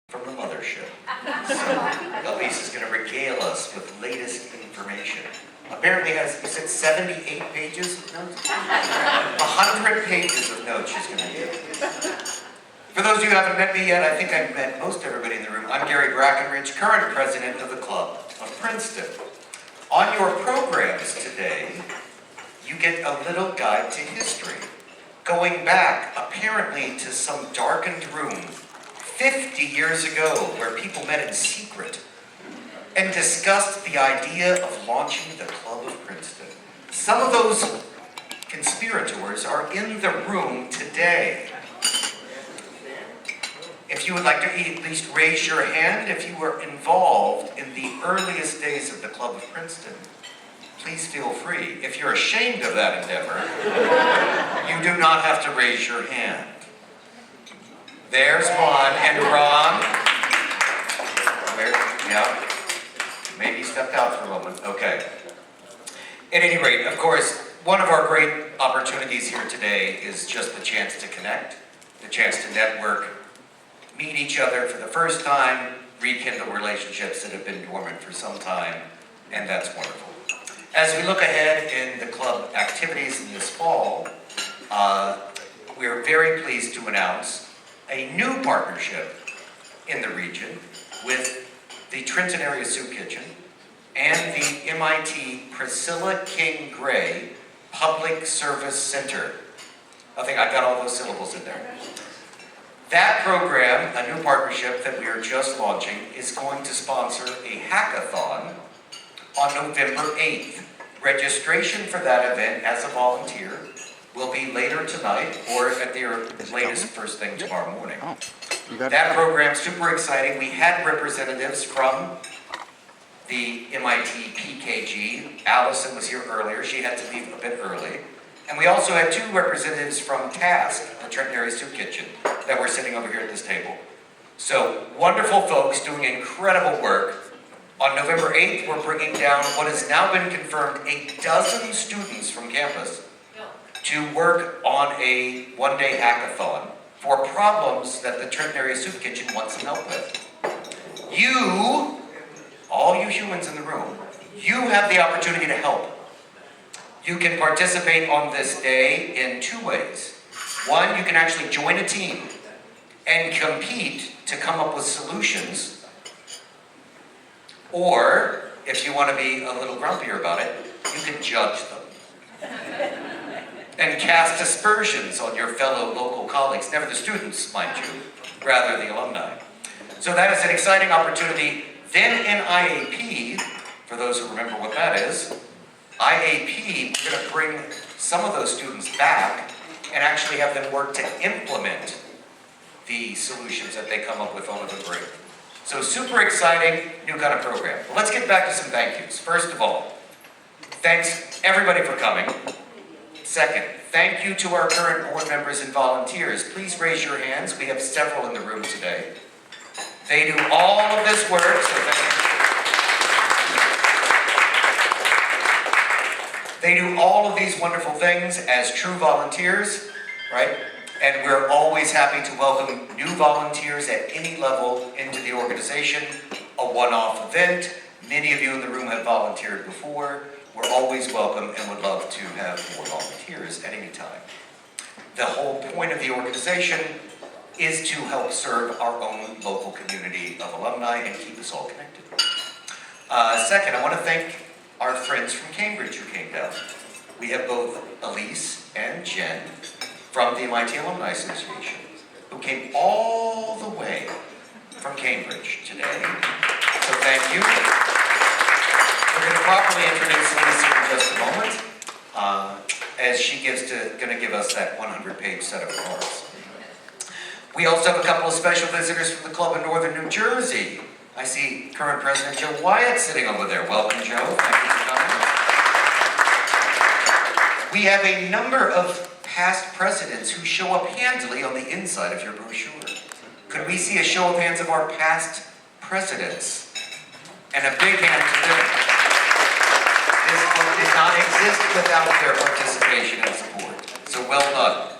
from the mothership. So Elise is going to regale us with latest information. Apparently has, you said 78 pages of notes? 100 pages of notes she's going to give. For those of you who haven't met me yet, I think I've met most everybody in the room. I'm Gary Brackenridge, current president of the Club of Princeton. On your programs today, you get a little guide to history, going back apparently to some darkened room 50 years ago where people met in secret and discussed the idea of launching the Club of Princeton. Some of those conspirators are in the room today. If you would like to at least raise your hand if you were involved in the earliest days of the Club of Princeton, please feel free. If you're ashamed of that endeavor, you do not have to raise your hand. There's one, and Ron. Yeah, maybe stepped out for a moment. Okay. At any rate, of course, one of our great opportunities here today is just the chance to connect, the chance to network, meet each other for the first time, rekindle relationships that have been dormant for some time, and that's wonderful. As we look ahead in the club activities in this fall, we're very pleased to announce a new partnership in the region with the Trenton Area Soup Kitchen and the MIT Priscilla King Gray Public Service Center. I think I got all those syllables in there. That program, a new partnership that we are just launching, is going to sponsor a hackathon on November 8th. Registration for that event as a volunteer will be later tonight or at the latest first thing tomorrow morning. That program's super exciting. We had representatives from the MIT PKG. Allison was here earlier. She had to leave a bit early. And we also had two representatives from TASC, the Trenton Area Soup Kitchen, that were sitting over here at this table. So wonderful folks doing incredible work. On November 8th, we're bringing down what has now been confirmed 12 students from campus to work on a one-day hackathon for problems that the Trenton Area Soup Kitchen wants some help with. You, all you humans in the room, you have the opportunity to help. You can participate on this day in two ways. One, you can actually join a team and compete to come up with solutions. Or, if you want to be a little grumpier about it, you can judge them. And cast aspersions on your fellow local colleagues, never the students, mind you, rather the alumni. So that is an exciting opportunity. Then in IAP, for those who remember what that is, IAP, we're going to bring some of those students back and actually have them work to implement the solutions that they come up with over the break. So super exciting, new kind of program. Well, let's get back to some thank yous. First of all, thanks everybody for coming. Second, thank you to our current board members and volunteers. Please raise your hands. We have several in the room today. They do all of this work, so thank you. They do all of these wonderful things as true volunteers, right? And we're always happy to welcome new volunteers at any level into the organization. A one-off event. Many of you in the room have volunteered before. We're always welcome and would love to have more volunteers at any time. The whole point of the organization is to help serve our own local community of alumni and keep us all connected. Second, I want to thank our friends from Cambridge who came down. We have both Elise and Jen from the MIT Alumni Association who came all the way from Cambridge today. So thank you. We're going to properly introduce Elise here in just a moment as she going to give us that 100-page set of remarks. We also have a couple of special visitors from the club in northern New Jersey. I see current President Joe Wyatt sitting over there. Welcome, Joe. Thank you for coming. We have a number of past presidents who show up handily on the inside of your brochure. Could we see a show of hands of our past presidents? And a big hand to them. This book did not exist without their participation and support. So well done.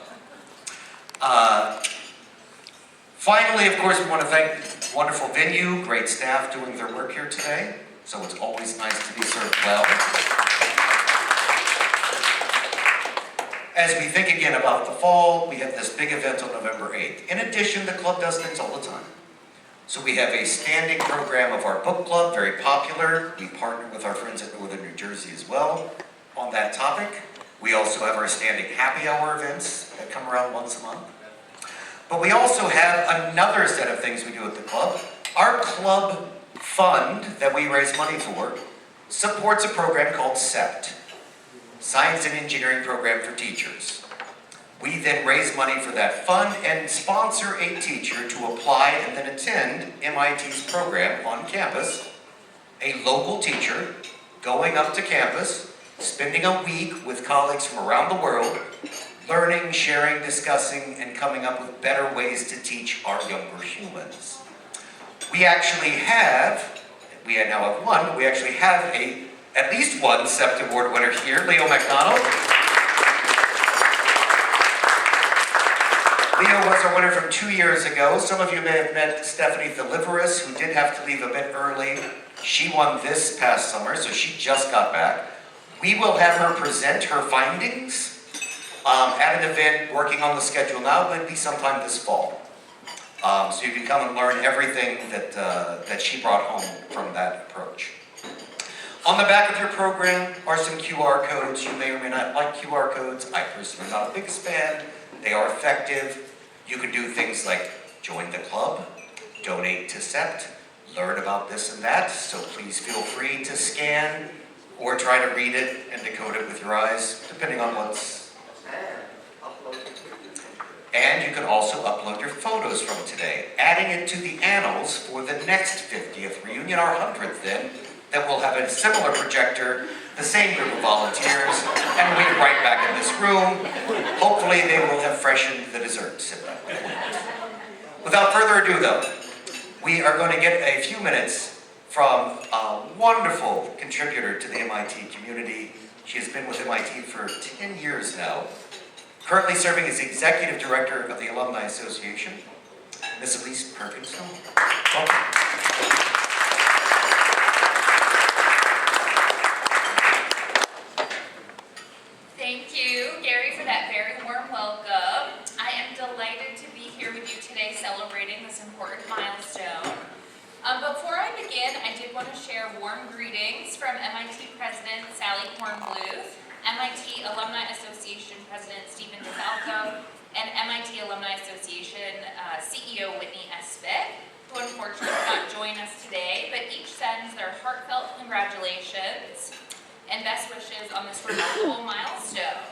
Finally, of course, we want to thank Wonderful venue, great staff doing their work here today, so it's always nice to be served well. As we think again about the fall, we have this big event on November 8th. In addition, the club does things all the time. So we have a standing program of our book club, very popular. We partner with our friends at Northern New Jersey as well on that topic. We also have our standing happy hour events that come around once a month. But we also have another set of things we do at the club. Our club fund that we raise money for supports a program called SEPT, Science and Engineering Program for Teachers. We then raise money for that fund and sponsor a teacher to apply and then attend MIT's program on campus, a local teacher going up to campus, spending a week with colleagues from around the world, learning, sharing, discussing, and coming up with better ways to teach our younger humans. We now have one, we actually have at least one SEPT Award winner here, Leo McDonald. Leo was our winner from 2 years ago. Some of you may have met Stephanie Theliveris, who did have to leave a bit early. She won this past summer, so she just got back. We will have her present her findings at an event working on the schedule now, but it'll be sometime this fall. So you can come and learn everything that she brought home from that approach. On the back of your program are some QR codes. You may or may not like QR codes. I personally am not the biggest fan. They are effective. You can do things like join the club, donate to SEPT, learn about this and that. So please feel free to scan or try to read it and decode it with your eyes, depending on what's. And you can also upload your photos from today, adding it to the annals for the next 50th reunion, our 100th then, that will have a similar projector, the same group of volunteers, and we'll be right back in this room. Hopefully they will have freshened the desserts. Without further ado though, we are going to get a few minutes from a wonderful contributor to the MIT community. She has been with MIT for 10 years now, currently serving as Executive Director of the Alumni Association, Ms. Elise Perkins. Welcome. Thank you, Gary, for that very warm welcome. I am delighted to be here with you today celebrating this important milestone. Before I begin, I did want to share warm greetings from MIT President Sally Kornbluth, MIT Alumni Association President Stephen DeFalco, and MIT Alumni Association CEO Whitney Espit, who unfortunately could not join us today, but each sends their heartfelt congratulations and best wishes on this remarkable milestone.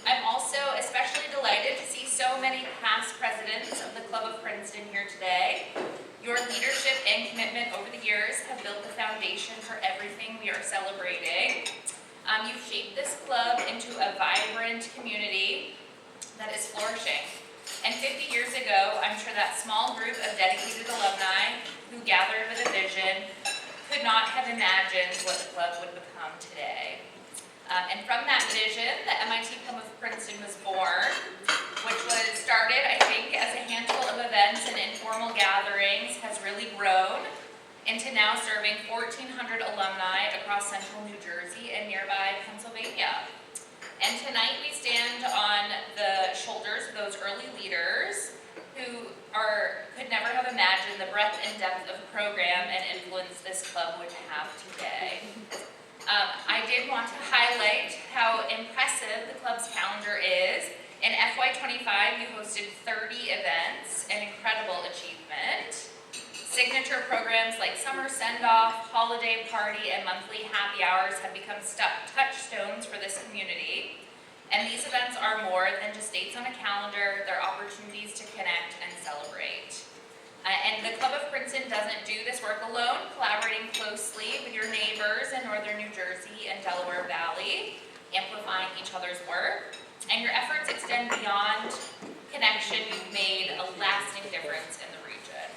I'm also especially delighted to see so many past presidents of the Club of Princeton here today. Your leadership and commitment over the years have built the foundation for everything we are celebrating. You've shaped this club into a vibrant community that is flourishing. And 50 years ago, I'm sure that small group of dedicated alumni who gathered with a vision could not have imagined what the club would become today. And from that vision, the MIT Club of Princeton was born, which was started, I think, as a handful of events and informal gatherings, has really grown into now serving 1,400 alumni across central New Jersey and nearby Pennsylvania. And tonight we stand on the shoulders of those early leaders who could never have imagined the breadth and depth of program and influence this club would have today. I did want to highlight how impressive the club's calendar is. In FY25, you hosted 30 events, an incredible achievement. Signature programs like Summer Send-Off, Holiday Party, and monthly happy hours have become touchstones for this community. And these events are more than just dates on a calendar, they're opportunities to connect and celebrate. And the Club of Princeton doesn't do this work alone, collaborating closely with your neighbors in Northern New Jersey and Delaware Valley, amplifying each other's work. And your efforts extend beyond connection. You've made a lasting difference in the region.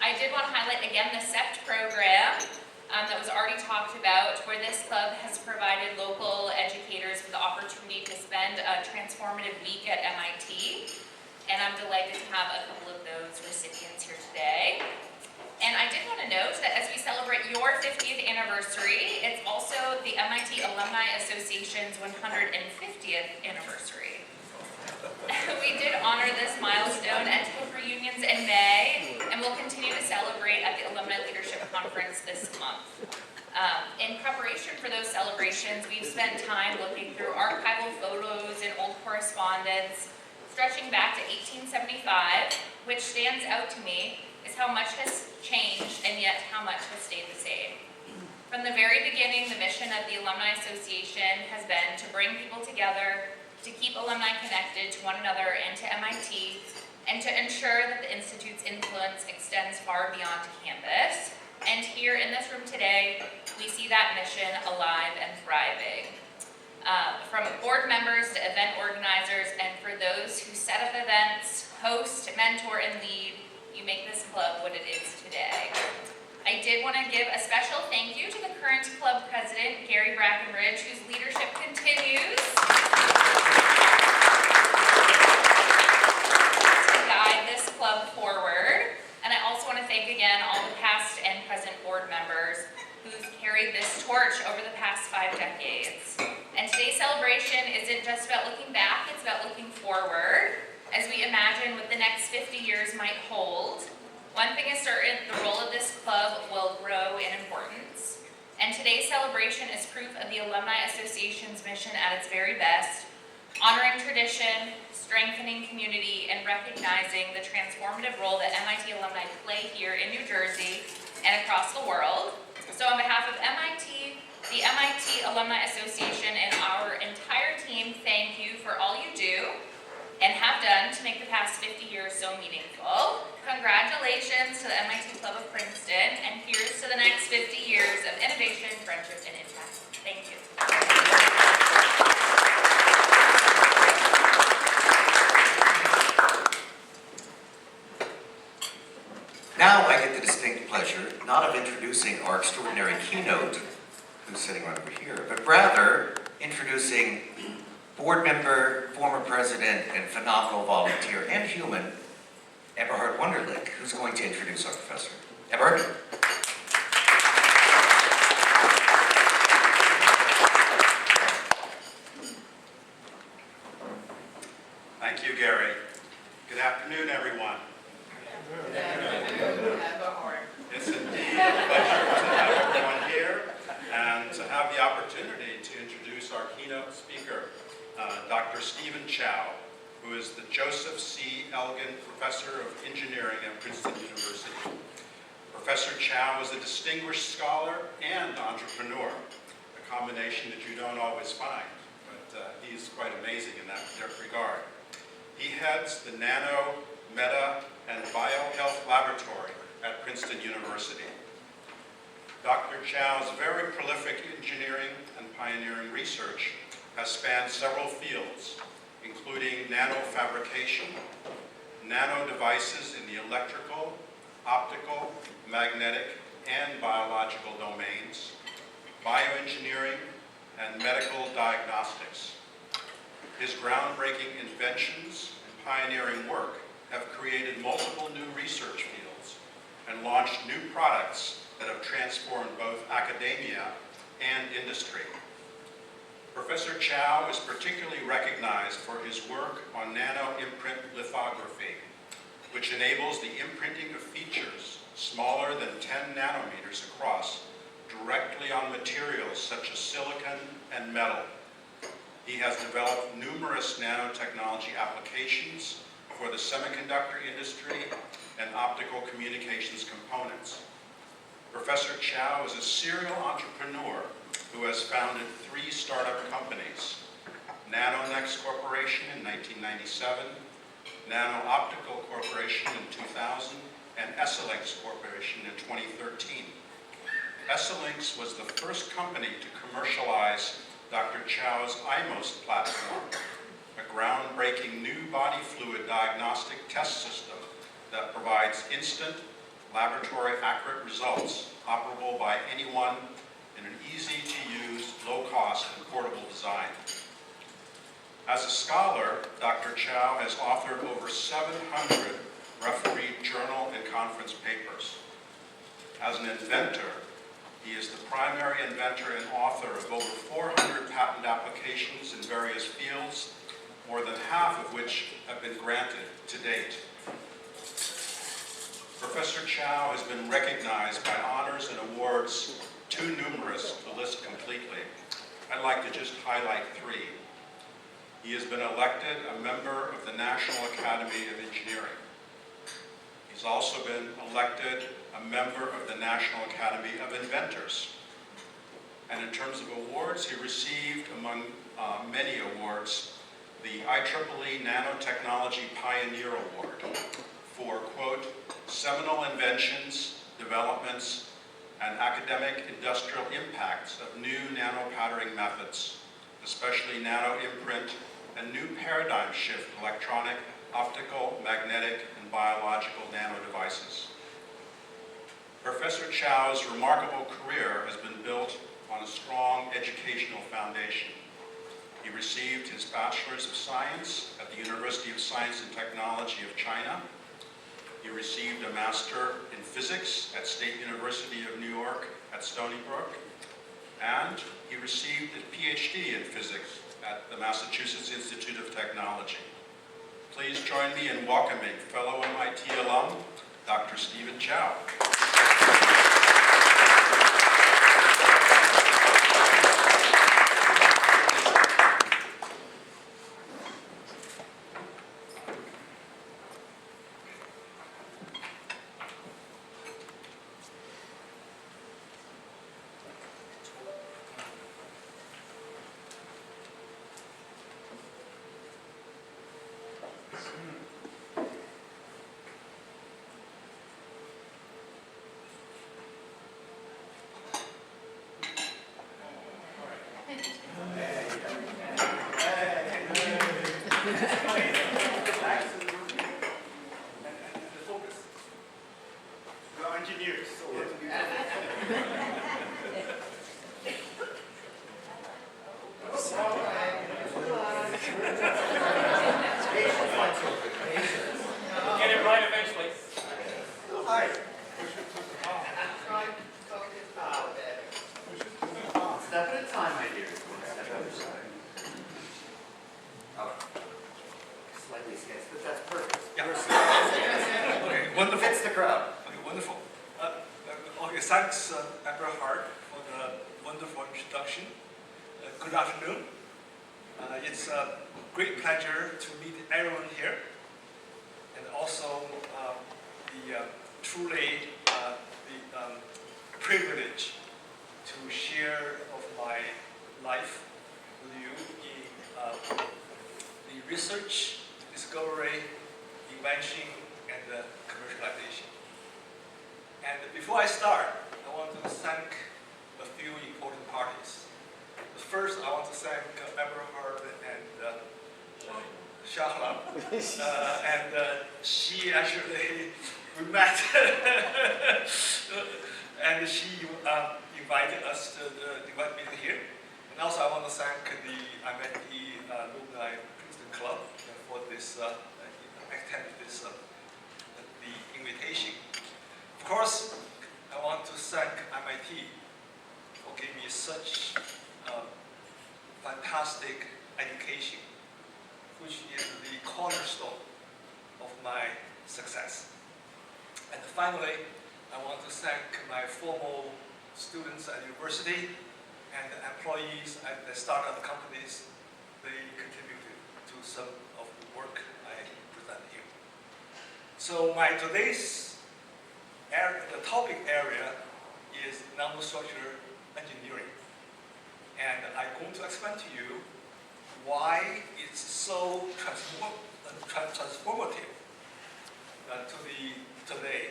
I did want to highlight again the SEPT program that was already talked about, where this club has provided local educators with the opportunity to spend a transformative week at MIT. And I'm delighted to have a couple of those recipients here today. And I did want to note that as we celebrate your 50th anniversary, it's also the MIT Alumni Association's 150th anniversary. We did honor this milestone at book reunions in May, and we'll continue to celebrate at the Alumni Leadership Conference this month. In preparation for those celebrations, we've spent time looking through archival photos and old correspondence, stretching back to 1875, which stands out to me is how much has changed and yet how much has stayed the same. From the very beginning, the mission of the Alumni Association has been to bring people together, to keep alumni connected to one another and to MIT, and to ensure that the Institute's influence extends far beyond campus. And here in this room today, we see that mission alive and thriving. From board members to event organizers, and for those who set up events, host, mentor, and lead, you make this club what it is today. I did want to give a special thank you to the current club president, Gary Brackenridge, whose leadership continues to guide this club forward. And I also want to thank again all the past and present board members who've carried this torch over the past 5 decades. And today's celebration isn't just about looking back, it's about looking forward as we imagine what the next 50 years might hold. One thing is certain, the role of this club will grow in importance. And today's celebration is proof of the Alumni Association's mission at its very best, honoring tradition, strengthening community, and recognizing the transformative role that MIT alumni play here in New Jersey and across the world. So on behalf of MIT, the MIT Alumni Association, and our entire team, thank you for all you do and have done to make the past 50 years so meaningful. Congratulations to the MIT Club of Princeton, and here's to the next 50 years of innovation, friendship, and impact. Thank you. Now I get the distinct pleasure not of introducing our extraordinary keynote, who's sitting right over here, but rather introducing board member, former president, and phenomenal volunteer and human, Eberhard Wunderlich, who's going to introduce our professor. Eberhard? Thank you, Gary. Good afternoon, everyone. It's indeed a pleasure to have everyone here and to have the opportunity to introduce our keynote speaker, Dr. Stephen Chou, who is the Joseph C. Elgin Professor of Engineering at Princeton University. Professor Chou is a distinguished scholar and entrepreneur, a combination that you don't always find, but he's quite amazing in that regard. He heads the Nano, Meta, and Biohealth Laboratory at Princeton University. Dr. Chou's very prolific engineering and pioneering research has spanned several fields, including nanofabrication, nano devices in the electrical, optical, magnetic, and biological domains, bioengineering, and medical diagnostics. His groundbreaking inventions and pioneering work have created multiple new research fields and launched new products that have transformed both academia and industry. Professor Chou is particularly recognized for his work on nano-imprint lithography, which enables the imprinting of features smaller than 10 nanometers across directly on materials such as silicon and metal. He has developed numerous nanotechnology applications for the semiconductor industry and optical communications components. Professor Chou is a serial entrepreneur who has founded 3 startup companies: NanoNext Corporation in 1997, Nano Optical Corporation in 2000, and Esselinx Corporation in 2013. Esselinx was the first company to commercialize Dr. Chou's iMost platform, a groundbreaking new body fluid diagnostic test system that provides instant, laboratory accurate results operable by anyone in an easy-to-use, low-cost, and portable design. As a scholar, Dr. Chou has authored over 700 refereed journal and conference papers. As an inventor, he is the primary inventor and author of over 400 patent applications in various fields, more than half of which have been granted to date. Professor Chou has been recognized by honors and awards too numerous to list completely. I'd like to just highlight 3. He has been elected a member of the National Academy of Engineering. He's also been elected a member of the National Academy of Inventors. And in terms of awards, he received, among many awards, the IEEE Nanotechnology Pioneer Award for, quote, seminal inventions, developments, and academic industrial impacts of new nanopowdering methods, especially nano-imprint and new paradigm shift electronic, optical, magnetic, and biological nanodevices. Professor Chou's remarkable career has been built on a strong educational foundation. He received his Bachelor's of Science at the University of Science and Technology of China. He received a Master in Physics at State University of New York at Stony Brook. And he received a PhD in Physics at the Massachusetts Institute of Technology. Please join me in welcoming fellow MIT alum, Dr. Stephen Chou. Thanks, Eberhard, for the wonderful introduction. Good afternoon. It's a great pleasure to meet everyone here, and also truly the privilege to share of my life with you in the research, discovery, invention, and commercialization. And before I start, I want to thank a few important parties. First, I want to thank Eberhard and Shahla. And she actually, we met, and she invited us to invite me here. And also I want to thank the MIT Alumni Princeton Club for this, extended this, the invitation. Of course, I want to thank MIT for giving me such fantastic education, which is the cornerstone of my success. And finally, I want to thank my former students at university and the employees at the startup companies. They contributed to some of the work I present here. So my today's the topic area is nanostructure engineering. And I'm going to explain to you why it's so transformative to the today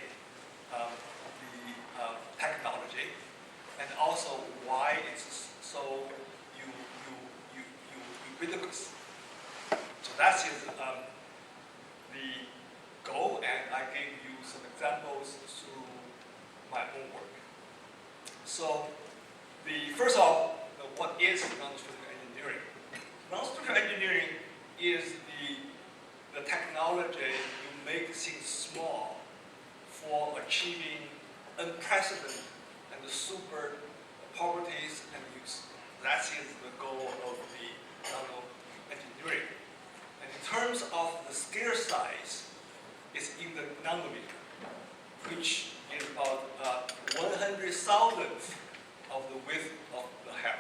technology, and also why it's so ubiquitous. So that is the goal, and I gave you some examples through my own work. So, first of all, what is nanostructure engineering? Nanostructure engineering is the technology you make things small for achieving unprecedented and super properties and use. That is the goal of the nano engineering. And in terms of the scale size, it's in the nanometer, which is about 100,000th of the width of the hair.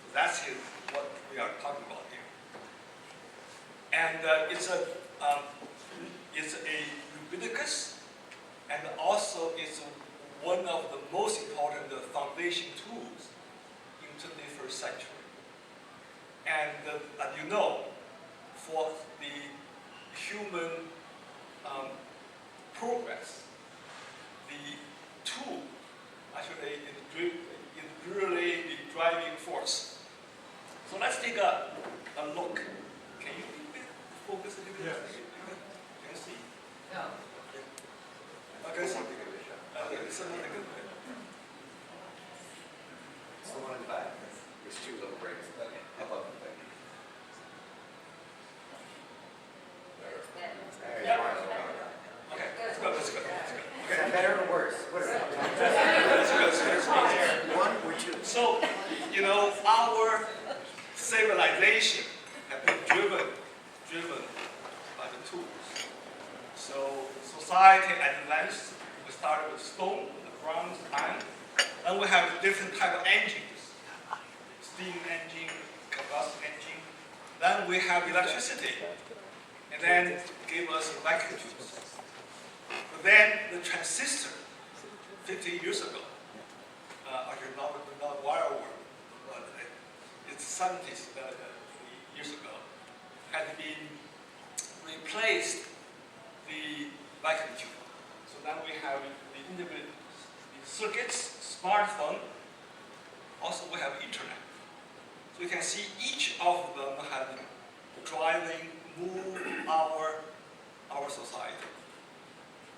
So that is what we are talking about here. And it's a ubiquitous, and also it's one of the most important foundation tools in 21st century. And as you know, for the human progress, the tool actually is really the driving force. So let's take a look. Can you focus a little bit? Yes. Can you see? No. Okay, so, it's another good way. It's the one in the back. There's two little breaks up the thing. Yeah. Okay, let's go, let's go, let's go. Is that better or worse? What is that? Let's go, let's go. One or two? So, you know, our civilization has been driven by the tools. So, society advanced. We started with stone, the bronze iron, and we have different type of engines: steam engine, combustion engine. Then we have electricity, and then gave us vacuum tubes. But then the transistor, 50 years ago, actually not wire world, but it's 70s years ago, had been replaced the vacuum tube. So then we have the integrated circuits, smartphone. Also, we have internet. So you can see each of them has been driving, move our society.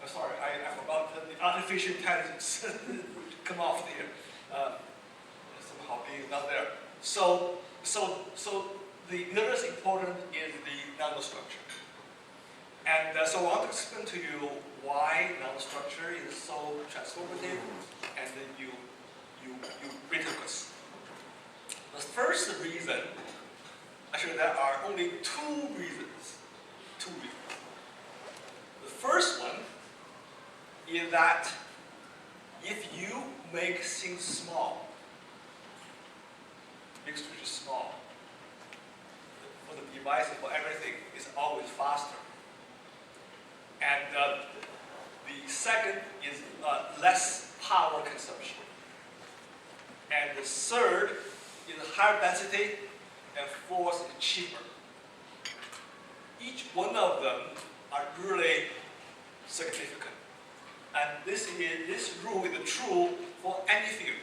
Sorry, I forgot the artificial intelligence come off here. Somehow being not there. So the other important is the nanostructure. And so I want to explain to you why nanostructure is so transformative and ubiquitous. The first reason, actually there are only two reasons. The first one is that if you make things small, extremely small, for the device, for everything, is always faster. And the second is less power consumption. And the third is higher density, and fourth is cheaper. Each one of them are really significant. And this rule is true for any field.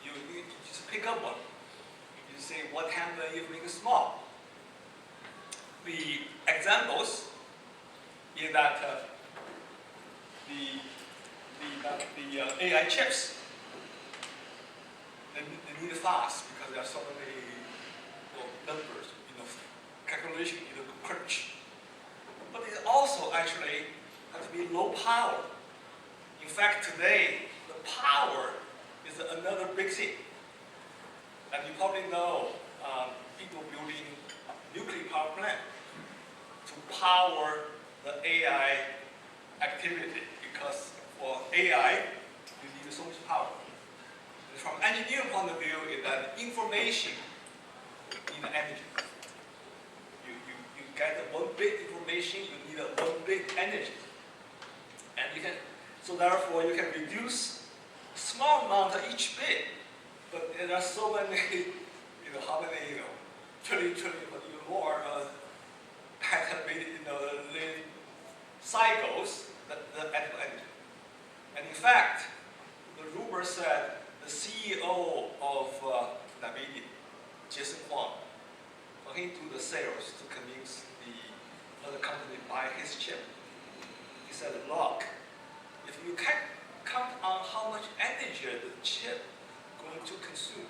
You just pick up one. You say what happens if you make it small. The examples is that the AI chips, they need fast because there are so many numbers, calculation, crunch. But it also actually has to be low power. In fact, today, the power is another big thing. And you probably know people building nuclear power plant to power the AI activity, because for AI, you need so much power. And from engineering point of view, is that information need energy. You get one bit information, you need one bit energy. And so therefore you can reduce small amount of each bit, but there are so many, how many, trillion, but even more, cycles the energy. And in fact, the rumor said the CEO of NVIDIA, Jason Huang, when he do the sales to convince the other company to buy his chip, he said, look, if you count on how much energy the chip going to consume,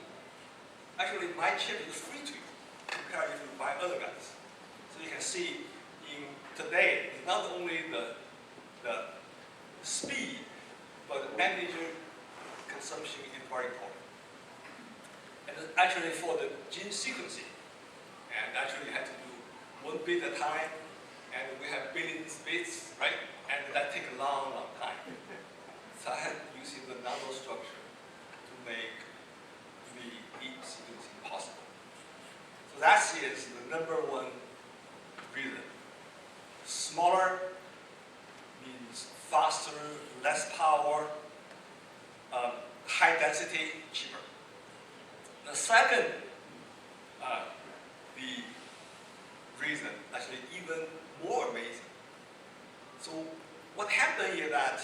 actually my chip is free to you compared if you buy other guys. So you can see today, it's not only the speed, but energy consumption is very important. And actually for the gene sequencing, and actually you have to do 1 bit at a time, and we have billions of bits, right? And that takes a long, long time. So I had using the nanostructure to make the sequencing possible. So that is the #1 reason. Smaller means faster, less power, high density, cheaper. The second, the reason, actually even more amazing. So what happened is that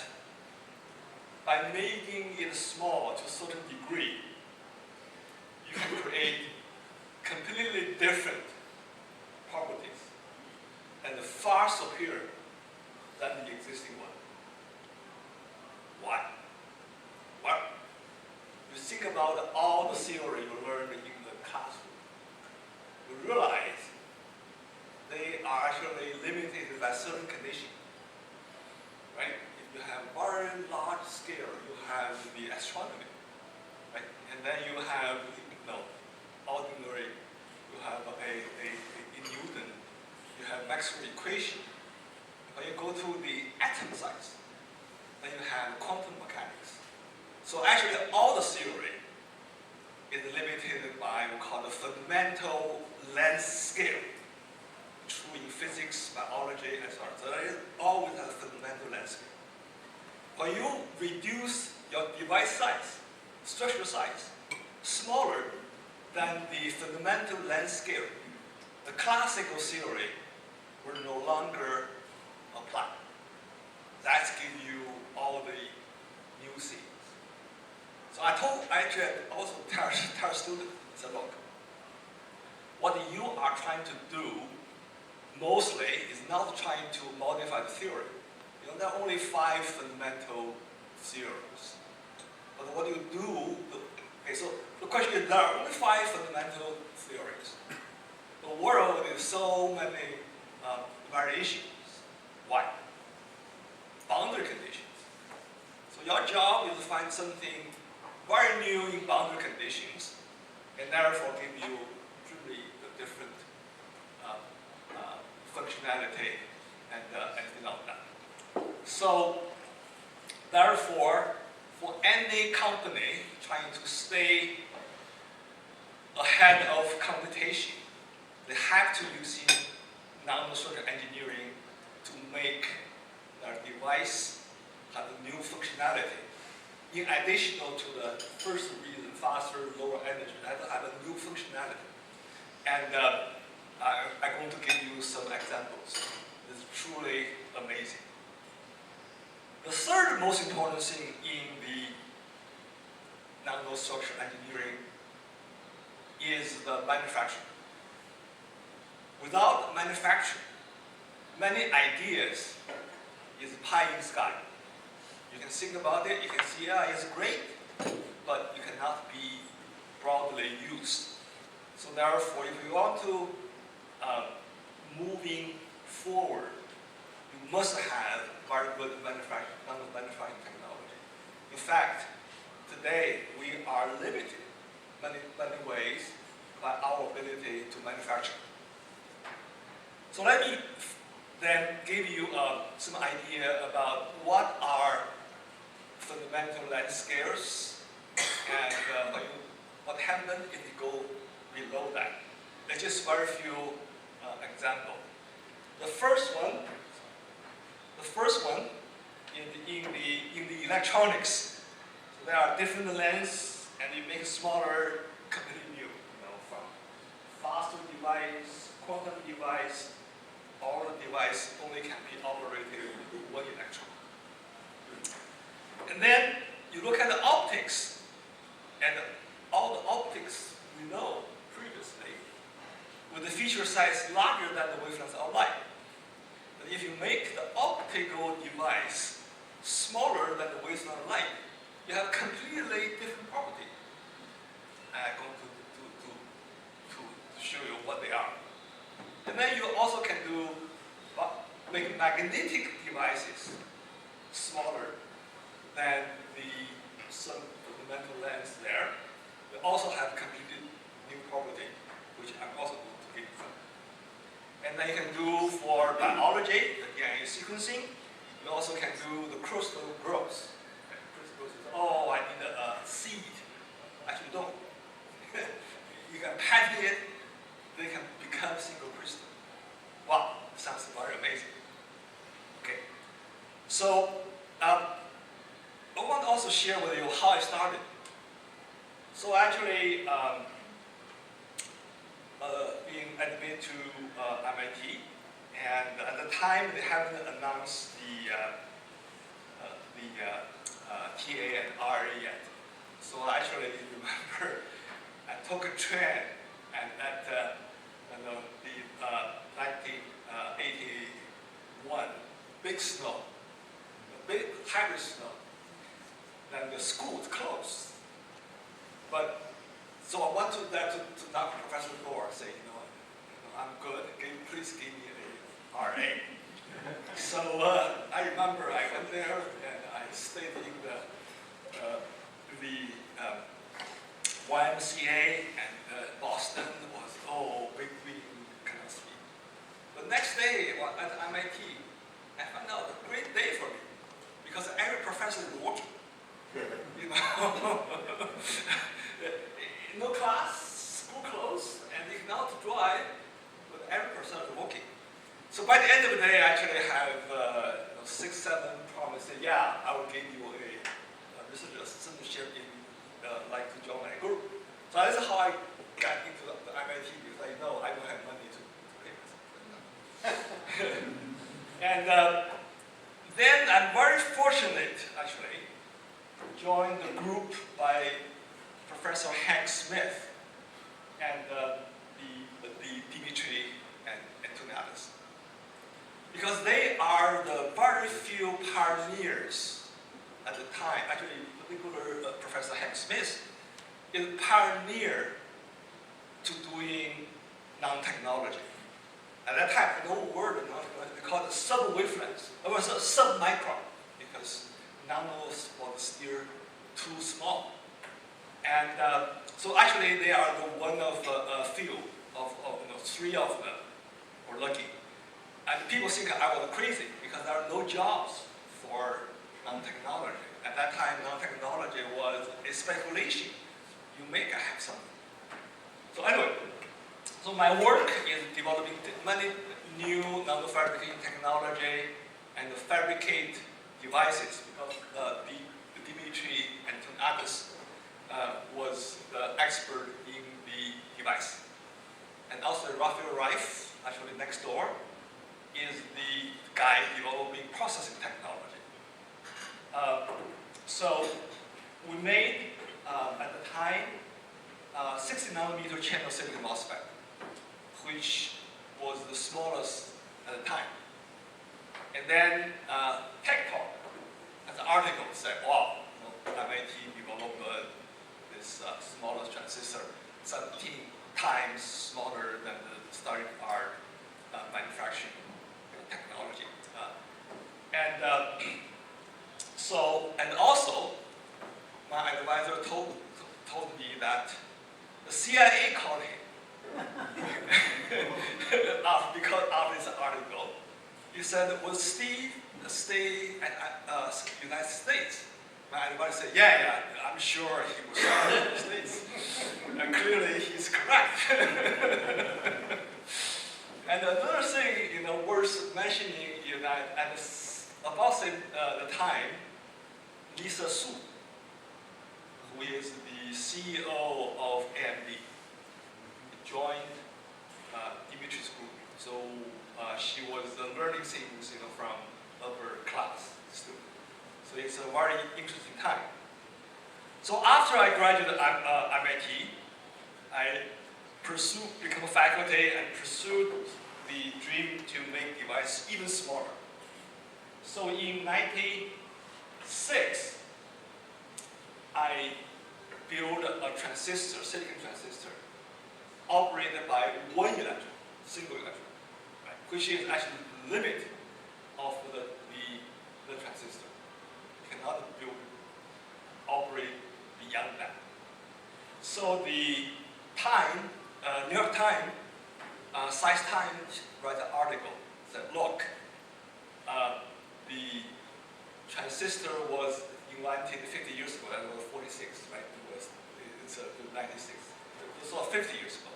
by making it small to a certain degree, you can create completely different properties and far superior than the existing one. Why? Well, you think about all the theory you learned in the classroom. You realize they are actually limited by certain conditions. Right? If you have very large scale, you have the astronomy. Right? And then you have ordinary, you have in Newton, you have Maxwell equation. When you go to the atom size, then you have quantum mechanics. So actually all the theory is limited by what we call the fundamental length scale. True in physics, biology, and so on. So there is always a fundamental length scale. When you reduce your device size, structure size, smaller than the fundamental length scale, the classical theory will no longer apply. That gives you all the new things. So I also tell students, I said, look, what you are trying to do mostly is not trying to modify the theory. There are only 5 fundamental theorems. But what you do, so the question is, there are only 5 fundamental theories. The world is so many variations. Why? Boundary conditions. So your job is to find something very new in boundary conditions, and therefore give you truly the different functionality and everything like that. So therefore, for any company trying to stay ahead of competition, they have to use nanostructure engineering to make their device have a new functionality. In addition to the first reason, faster, lower energy, they have to have a new functionality. And I'm going to give you some examples. It's truly amazing. The third most important thing in the nanostructure engineering is the manufacturing. Without manufacturing, many ideas is pie in the sky. You can think about it, you can see, yeah, it's great, but you cannot be broadly used. So therefore, if you want to moving forward, you must have very good manufacturing technology. In fact, today we are limited many ways by our ability to manufacture. So let me then give you some idea about what are fundamental length scales and what happens if you go below that. There's just very few examples. The first one in the electronics. So there are different lengths, and you make it smaller, completely new. From faster device, quantum device, all the device only can be operated with 1 electron. And then you look at the optics, and all the optics we know previously, with the feature size larger than the wavelength of light. But if you make the optical device smaller than the wavelength of light, you have completely different property. I'm going to show you what they are. And then you also can make magnetic devices smaller then some fundamental lens there. We also have completed new property, which I'm also going to give you. And then you can do for biology, the DNA sequencing. You also can do the crystal growth. Crystal growth is, oh, I need a seed. Actually, don't. You can patent it, they can become single crystal. Wow, sounds very amazing. Okay, so I want to also share with you how I started. So actually, being admitted to MIT, and at the time they haven't announced the TA and RA yet. So actually, if you remember, I took a train and at the 1981 big snow, big heavy snow, then the school was closed. But so I went to knock Professor door, say, I'm good. Please give me a RA. So I remember I went there and I stayed in the YMCA, and Boston was big kind of speed. The next day at MIT, I found out a great day for me because every professor is working. No class, school closed, and you can now drive, but every person is working. So by the end of the day, I actually have 6, 7 promises. Yeah, I will give you a research assistantship in like to join my group. So that's how I got into the MIT because I know I don't have money to pay myself. And then I'm very fortunate actually to join the group by Professor Hank Smith and the Dimitri and Antoniadis. Because they are the very few pioneers at the time. Actually, particular Professor Hank Smith is a pioneer to doing nanotechnology. At that time, no word of nanotechnology, they called it sub-wavelengths. It was a sub-micron because nanos was still too small. And so actually, they are the one of a few of 3 of them were lucky. And people think I was crazy because there are no jobs for nanotechnology. At that time, nanotechnology was a speculation. You make have something. So anyway, so my work is developing many new nanofabricating technology and fabricate devices because Dimitri Antoniadis was the expert in the device. And also Raphael Reif, actually next door, is the guy developing processing technology. So we made, at the time, 60 nanometer channel silicon MOSFET, which was the smallest at the time. And then Tech Talk, as an article, said, wow, MIT developed this smallest transistor, 17 times smaller than the state-of-the-art manufacturing technology. And also, my advisor told me that the CIA called him because of this article. He said, "Will Steve stay at United States?" My advisor said, "Yeah, I'm sure he will stay in the United States." And clearly, he's correct. And another thing, worth mentioning is that at about the time, Lisa Su, who is the CEO of AMD, joined Dimitri's group. So she was learning things, from upper class students. So it's a very interesting time. So after I graduated at MIT, I become a faculty and pursued the dream to make devices even smaller. So in 1996, I built a transistor, silicon transistor, operated by 1 electron, single electron, right, which is actually the limit of the transistor. You cannot build operate beyond that. So the Time, New York Times, Science Times write an article that look, the transistor was invented 50 years ago. That was 46, right? It's 96. This was 50 years ago,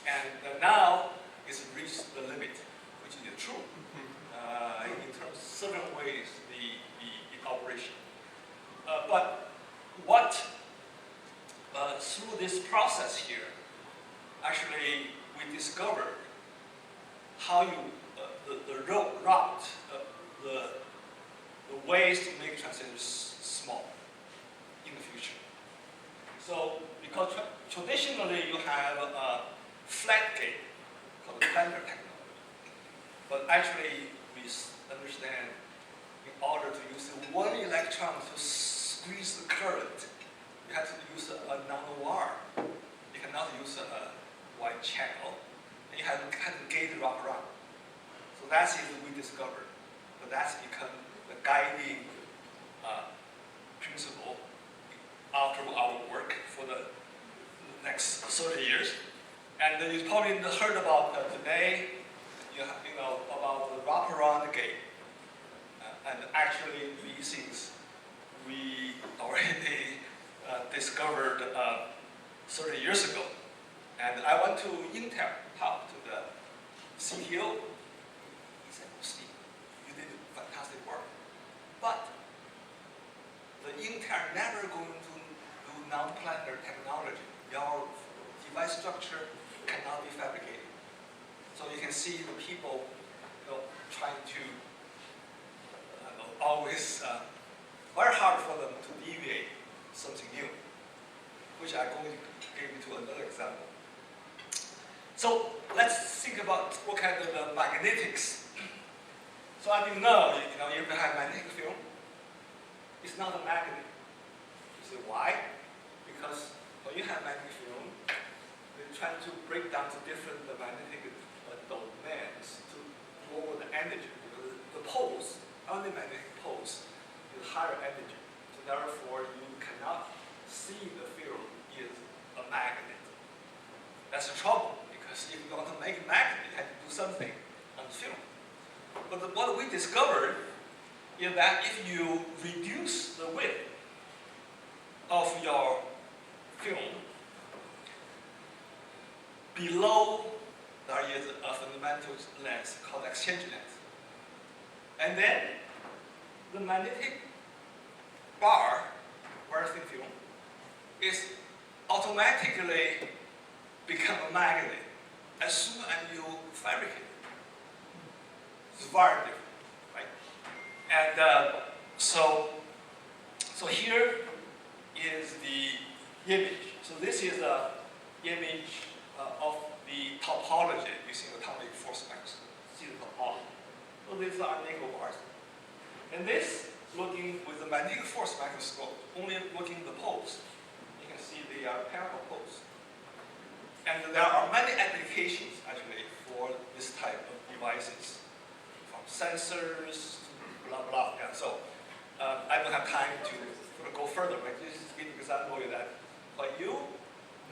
and now it's reached the limit, which is true. In terms of certain ways, the operation. But what through this process here, actually we discovered how you the route, the ways to make transistors small in the future. So because traditionally you have a flat gate called the planar technology, but actually we understand in order to use one electron to squeeze the current, you have to use a nanowire. You cannot use a wide channel, and you have to gate the wrap around. So that's it we discovered, but that's become the guiding principle after our work for the next 30 years. And you probably heard about today, you know, about the wraparound gate. And actually, these things we already discovered 30 years ago. And I went to Intel, talked to the CTO. He said, "Oh, Steve, you did fantastic work. But the Intel never going to do non-planar technology. Your device structure cannot be fabricated." So you can see the people, you know, trying to always very hard for them to deviate something new, which I'm going to give you to another example. So let's think about what kind of magnetics. So as you know, if you have magnetic film, it's not a magnet. You say why? Because when you have magnetic film, they try to break down to different magnetic domains to lower the energy. Because the poles, only magnetic poles, is higher energy. So therefore, you cannot see the field is a magnet. That's the trouble, because if you want to make a magnet, you have to do something on the film. But what we discovered is that if you reduce the width of your film below, there is a fundamental length called exchange length. And then the magnetic bar, very thin film, is automatically become a magnet as soon as you fabricate it. It's very different, right? And so here is the image. So this is an image of the topology using atomic force microscope. See the topology. So these are nickel bars. And this, looking with the magnetic force microscope, only looking at the poles, you can see they are parallel poles. And there are many applications actually for this type of devices, from sensors to blah blah. Yeah, so I don't have time to go further, but this is an example that when you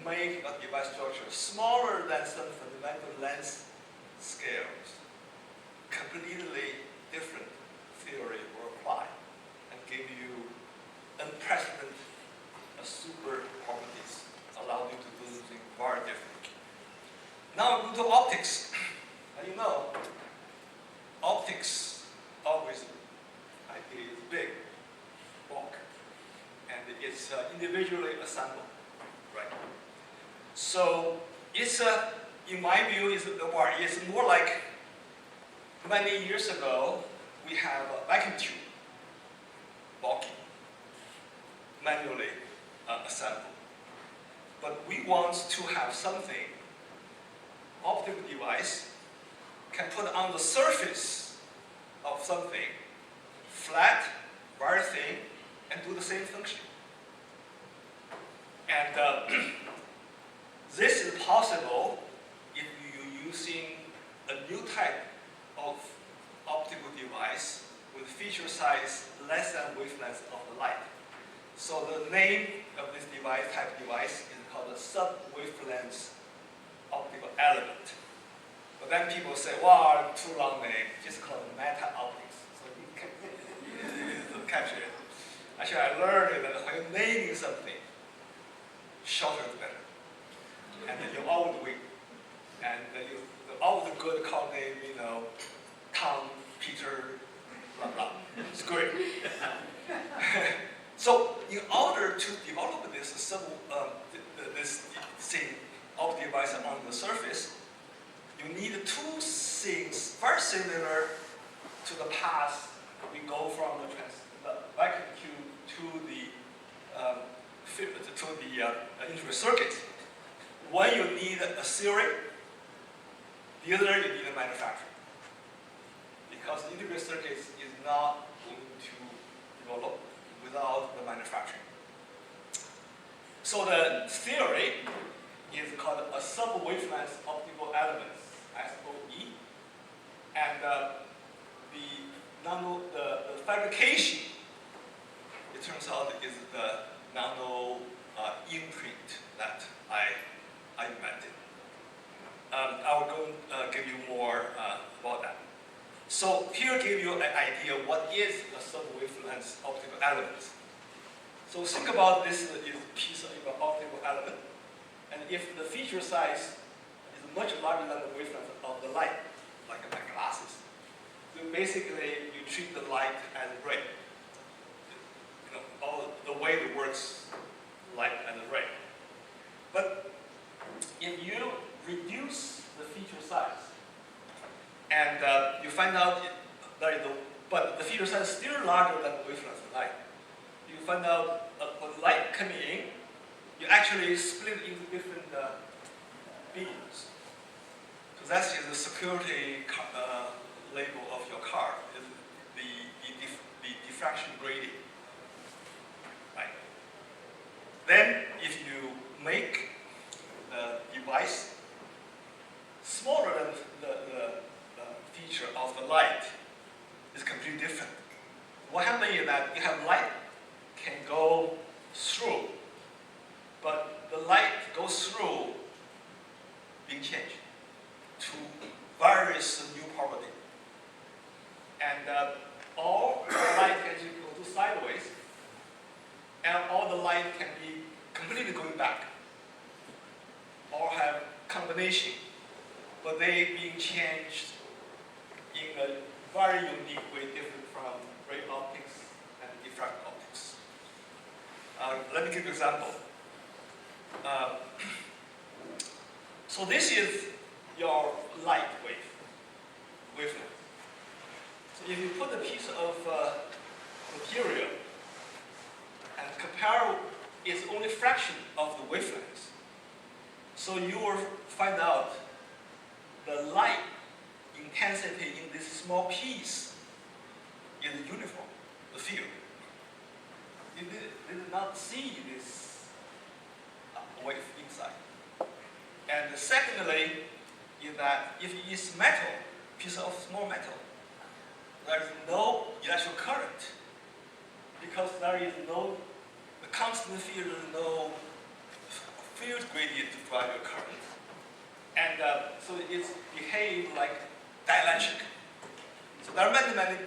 make a device structure smaller than some fundamental length scales, completely different theory will apply and give you unprecedented super properties, allow you to do something very different. Now we go to optics. And you know, optics always is big, bulk, and it's individually assembled, right? So it's in my view, it's more like many years ago we have a vacuum tube, bulky, manually assembled. But we want to have something, optical device, can put on the surface of something, flat, very thin, and do the same function. And this is possible if you're using a new type of optical device with feature size less than wavelength of the light. So the name of this type of device is called a sub-wavelength optical element. But then people say, wow, too long name, just call it meta-optics. So you can capture it. Actually, I learned that when you're naming something, shorter is better. And then you always win. And then you always a good call name, Tom, Peter, blah, blah. It's great. So in order to develop this this thing of the device on the surface, you need two things very similar to the past. We go from the vacuum tube to the integrated circuit. One, you need a theory. The other, you need a manufacturing. Because the integrated circuit is not going to develop without the manufacturing. So the theory is called a sub-wavelength optical element, SOE. And the fabrication, it turns out, is the nano imprint that I invented. I will go give you more about that. So here give you an idea what is a sub-wavelength optical element. So think about this is a piece of an optical element, and if the feature size is much larger than the wavelength of the light, like my glasses, then basically you treat the light as ray. All the way it works, light and ray. But if you reduce the feature size, and you find out but the feature size is still larger than the wavelength of light. You find out when light coming in, you actually split into different beams. So that's the security label of your car, is the diffraction gradient. Right? Then if you make the device smaller than the feature of the light, is completely different. What happens is that you have light can go through, but the light goes through being changed to various new properties. And all the light can go to sideways, and all the light can be completely going back, or have combination, but they being changed in a very unique way, different from ray optics and diffraction optics. Let me give you an example. So this is your light wavelength. So if you put a piece of material and compare its only fraction of the wavelength, so you will find out the light intensity in this small piece is uniform, the field. You did not see this wave inside. And secondly, is that if it is metal, piece of small metal, there is no electrical current because there is no constant field, no field gradient to drive your current. And so it behaves like dielectric. So there are many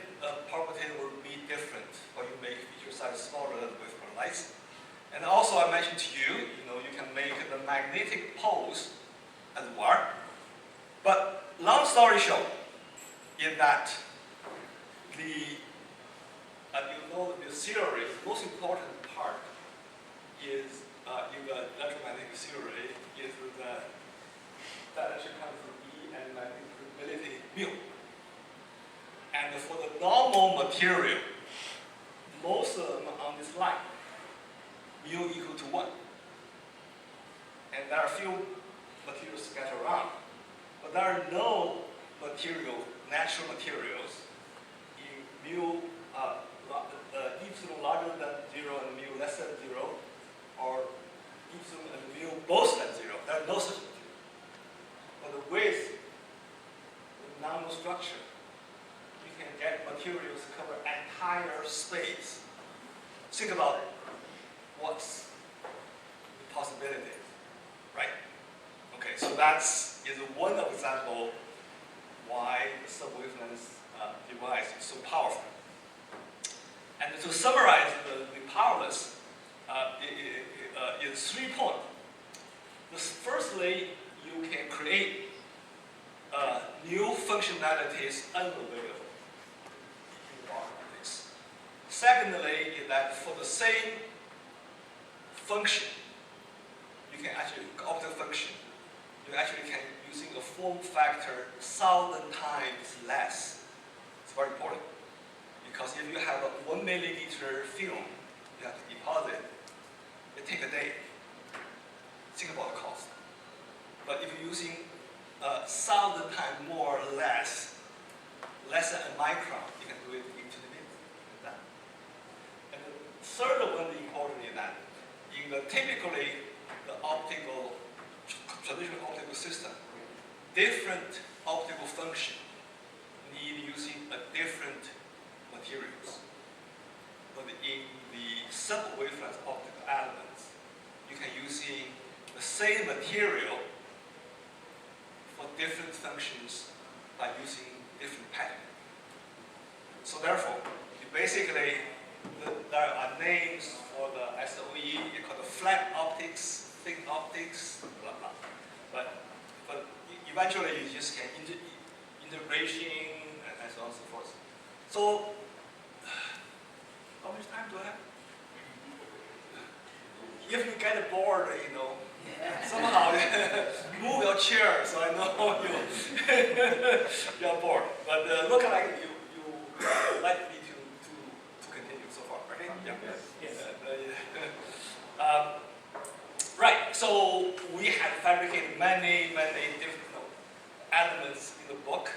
properties will be different when you make feature size smaller than waveform lights. And also I mentioned to you, you can make the magnetic poles as well. But long story short, is that the theory, the most important part is in the electromagnetic theory is the dielectric constant E and magnetic permeability mu. And for the normal material, most of them on this line, mu equal to 1. And there are few materials scattered around. But there are no natural materials in mu epsilon larger than 0 and mu less than 0, or epsilon and mu both than 0. There are no such material. But with the nanostructure, you can get materials cover entire space. Think about it. what's the possibility, right? Okay, so that's is one example why the sub-wavelength device is so powerful. And to summarize the powerless, is 3 points. Firstly, you can create new functionalities unavailable in the optics. Secondly, is that for the same function, you can actually, optical function, you actually can using a form factor 1,000 times less. It's very important. Because if you have a 1 milliliter film, you have to deposit, it takes a day. Think about the cost. But if you're using 1,000 times more or less than a micron, you can do it into the minute. Like that. And the third one important is that in the typically the traditional optical system, different optical function need using a different materials. But in the sub-wavelength optical elements, you can using the same material for different functions by using different pattern. So therefore, basically, there are names for the SOE, you call the flat optics, thin optics, blah, blah. But eventually, you just can integration and so on and so forth. So, how much time do I have? If you get bored, somehow move your chair so I know you're bored. But look like you like me to continue so far, right? Yeah. Yes. Right. So we have fabricated many different elements in the book.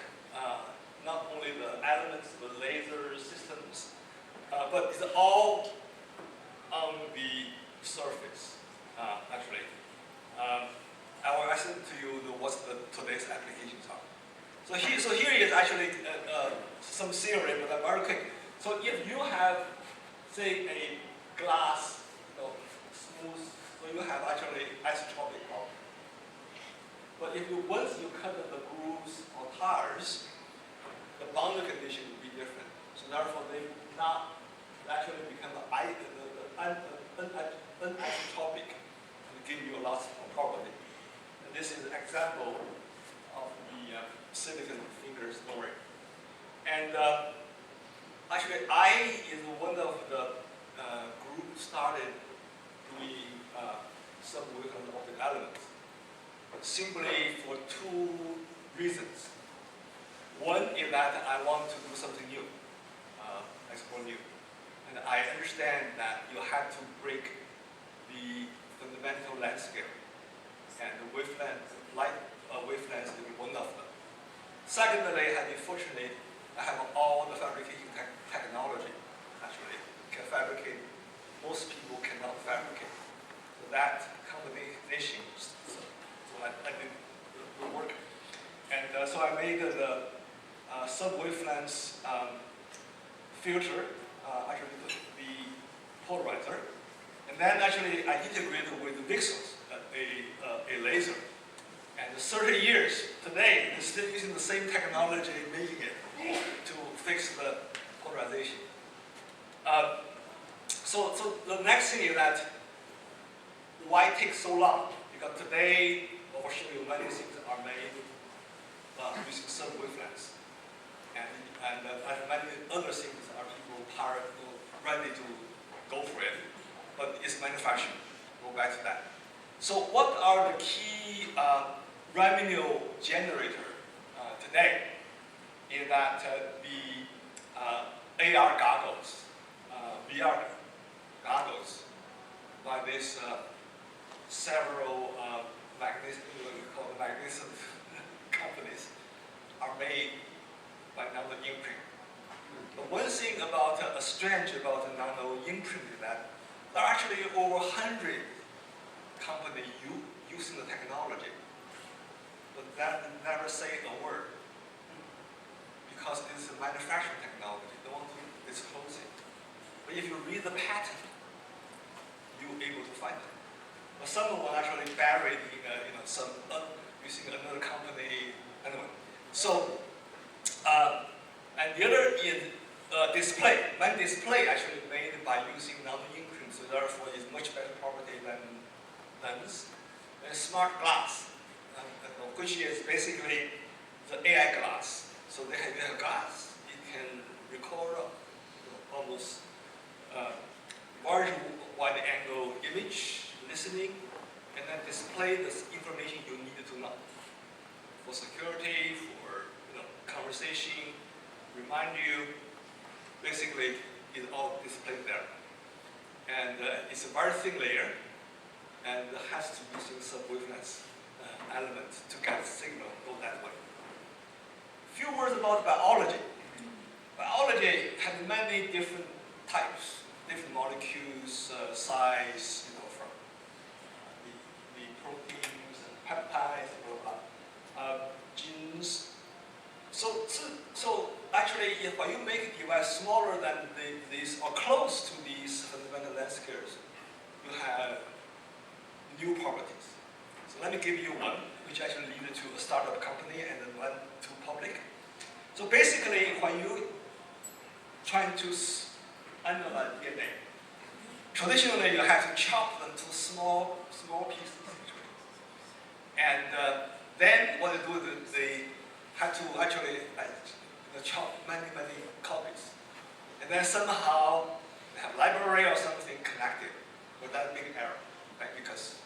Not only the elements, the laser systems, but it's all on the surface, actually. I will explain to you what today's applications are. So here is actually some theory, but I'm very quick. So if you have, say, a glass, smooth, so you have actually isotropic problem. But once you cut the grooves or tires, the boundary condition will be different. So therefore, they not actually become anisotropic and give you a lot of property. And this is an example of the silicon finger story. And actually, I is one of the group started doing sub-wavelength optic elements, simply for 2 reasons. One is that I want to do something new, explore new. And I understand that you have to break the fundamental landscape. And the wavelength, light wavelength is one of them. Secondly, I think fortunately, I have all the fabrication technology, actually, can fabricate. Most people cannot fabricate. So that combination, so I think will work. And so I made the sub-wavelength filter, actually the polarizer. And then actually I integrated with the VCSELs, a laser. And 30 years today, they're still using the same technology, making it to fix the polarization. So the next thing is that why take so long? Because today, I will show you many things are made using sub-wavelengths. And many other things are people ready to go for it. But it's manufacturing. Go back to that. So what are the key revenue generator today? Is that the AR goggles, VR goggles by this several magnetic companies are made by nano imprint. But one thing about strange about the nano imprint is that there are actually over 100 companies using the technology, but that never say a word because it's a manufacturing technology. They want to disclose it. But if you read the patent, you're able to find them. But some will actually buried in some using another company anyway. So and the other is display. When display actually made by using nano-ink, so therefore it's much better property than lens. And smart glass, which is basically the AI glass. So they have a glass, it can record almost large wide angle image, listening, and then display the information you need to know. For security, for conversation, remind you, basically it's all displayed there. And it's a very thin layer, and it has to be using sub-wavelength element to get the signal go that way. Few words about biology. Biology has many different types, different molecules, size, from the proteins and peptides, blah, blah, genes. So actually, if you make a device smaller than these or close to these fundamental lens scales, you have new properties. So let me give you one, which actually led to a startup company and then went to public. So basically, when you trying to analyze DNA, traditionally you have to chop them to small pieces. And then what they do is they have to actually chop many copies. And then somehow they have library or something connected. But that's a big error, right? Because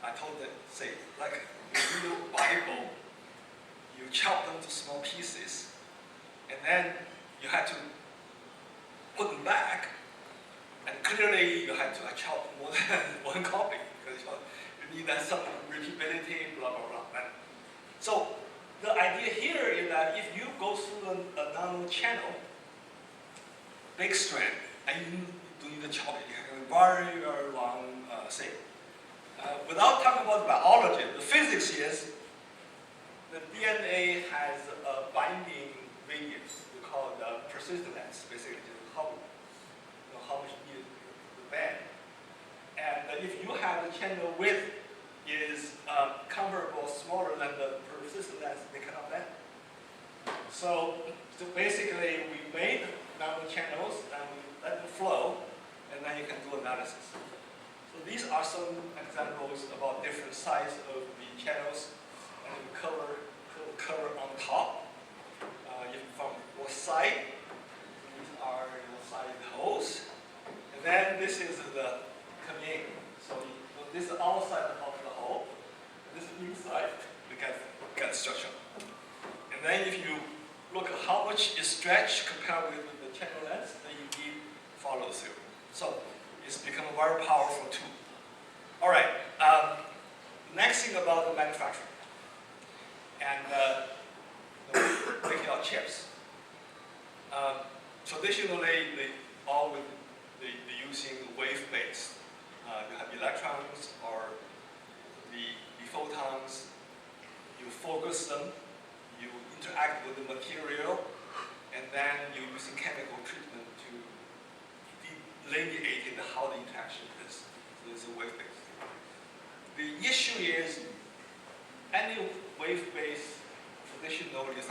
I told them, say, like you read the Bible, you chop them to small pieces, and then you have to put them back, and clearly you have to chop more than one copy because you need that some repeatability, blah blah blah. Right? So the idea here is that if you go through a nano channel, big strand, and you do need to chop it, you have a very very long thing. Without talking about biology, the physics is the DNA has a binding radius. We call it the persistence, basically, how much you bend. And if you have the channel width is comparable, smaller than the persistence, they cannot bend. So basically, we made nano channels and we let them flow, and then you can do analysis. So these are some examples about different size of the channels, and we cover on top. From what side, these are side holes, and then this is the coming in. So this is outside of the hole, this is inside. We get structure. And then if you look at how much is stretched compared with the channel length, then you need follow through. So it's become a very powerful tool. All right. Next thing about the manufacturing and making our chips. Traditionally, they using wave-based. You have electrons or the photons. You focus them. You interact with the material, and then you're using chemical treatment to delineate how the interaction is. So it's a wave-based. The issue is any wave-based traditional is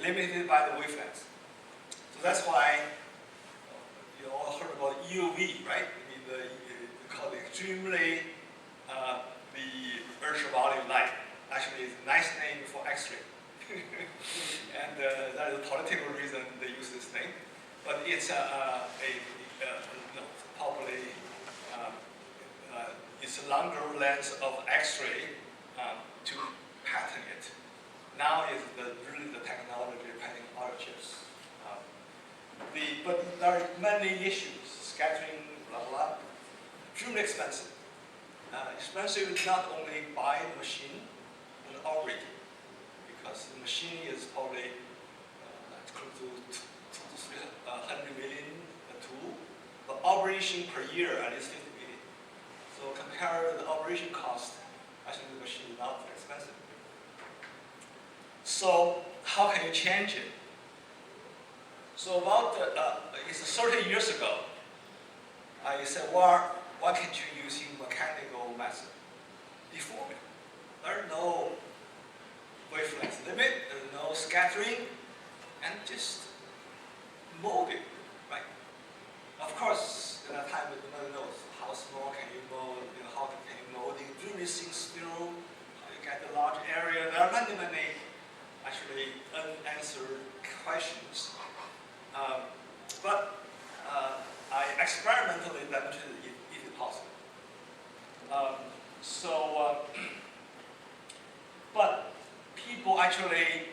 limited by the wavelength. So that's why you all heard about EUV, right? We call it extremely the ultraviolet light. Actually, it's a nice name for X-ray. And that is a political reason they use this name. But it's probably it's a longer length of X-ray to pattern it. Now is really the technology depending on other chips. But there are many issues, scattering, blah blah. Extremely expensive. Expensive is not only buying the machine and operating, because the machine is probably close to 100 million a tool, but operation per year at least 50 million. So compare the operation cost, actually the machine is not expensive. So how can you change it? So about it's 30 years ago, I said, why can't you use mechanical method? Deforming. There are no wavelength limit, there's no scattering, and just mold it, right? Of course, at that time, nobody knows how small can you mold, how can you mold in really thin film, how you get a large area. There are many actually unanswered questions. But I experimentally demonstrated it is possible. But people actually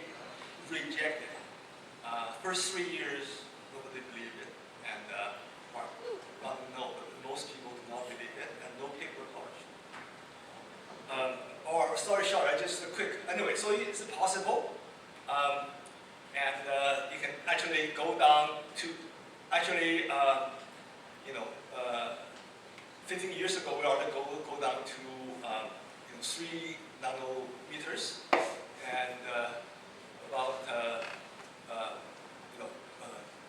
reject it. First 3 years, nobody believed it, and no, but most people do not believe it, and no paper published. Or story short, just a quick. Anyway, so it's possible, and you can actually go down to 15 years ago, we already go down to 3 nanometers, and about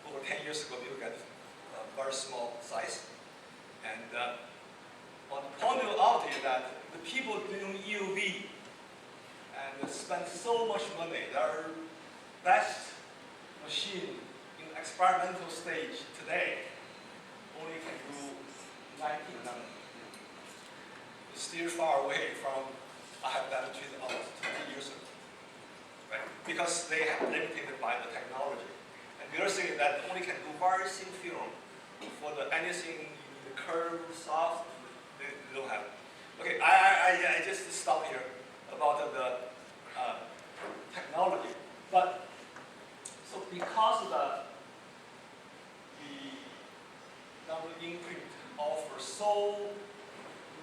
over 10 years ago, we got a very small size. And on the point out is that the people doing EUV and spend so much money, their best machine in experimental stage today only can do 19 nanometers. It's still far away from I have demonstrated almost 20 years ago, right? Because they are limited by the technology. And the other thing is that only can do very thin film. For anything you need the curve, soft, they don't have. Okay, I just stop here about the technology. But so because the nano imprint offers so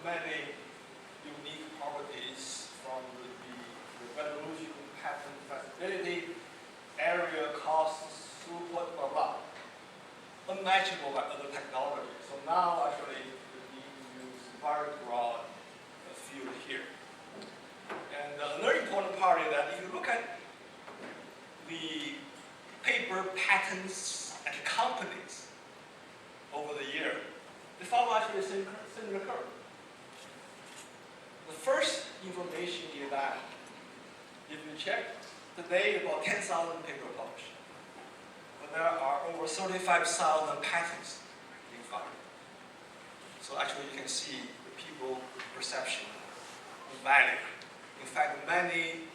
many unique properties from the resolution, pattern flexibility, area, cost, throughput, blah blah, unmatchable by other technology. So now actually we use very broad field here. And another important part is that if you look at the paper patents and companies over the year, they follow actually a similar curve. The first information is that if you check today, about 10,000 papers published. But there are over 35,000 patents being filed. So actually you can see the people perception of value. In fact, many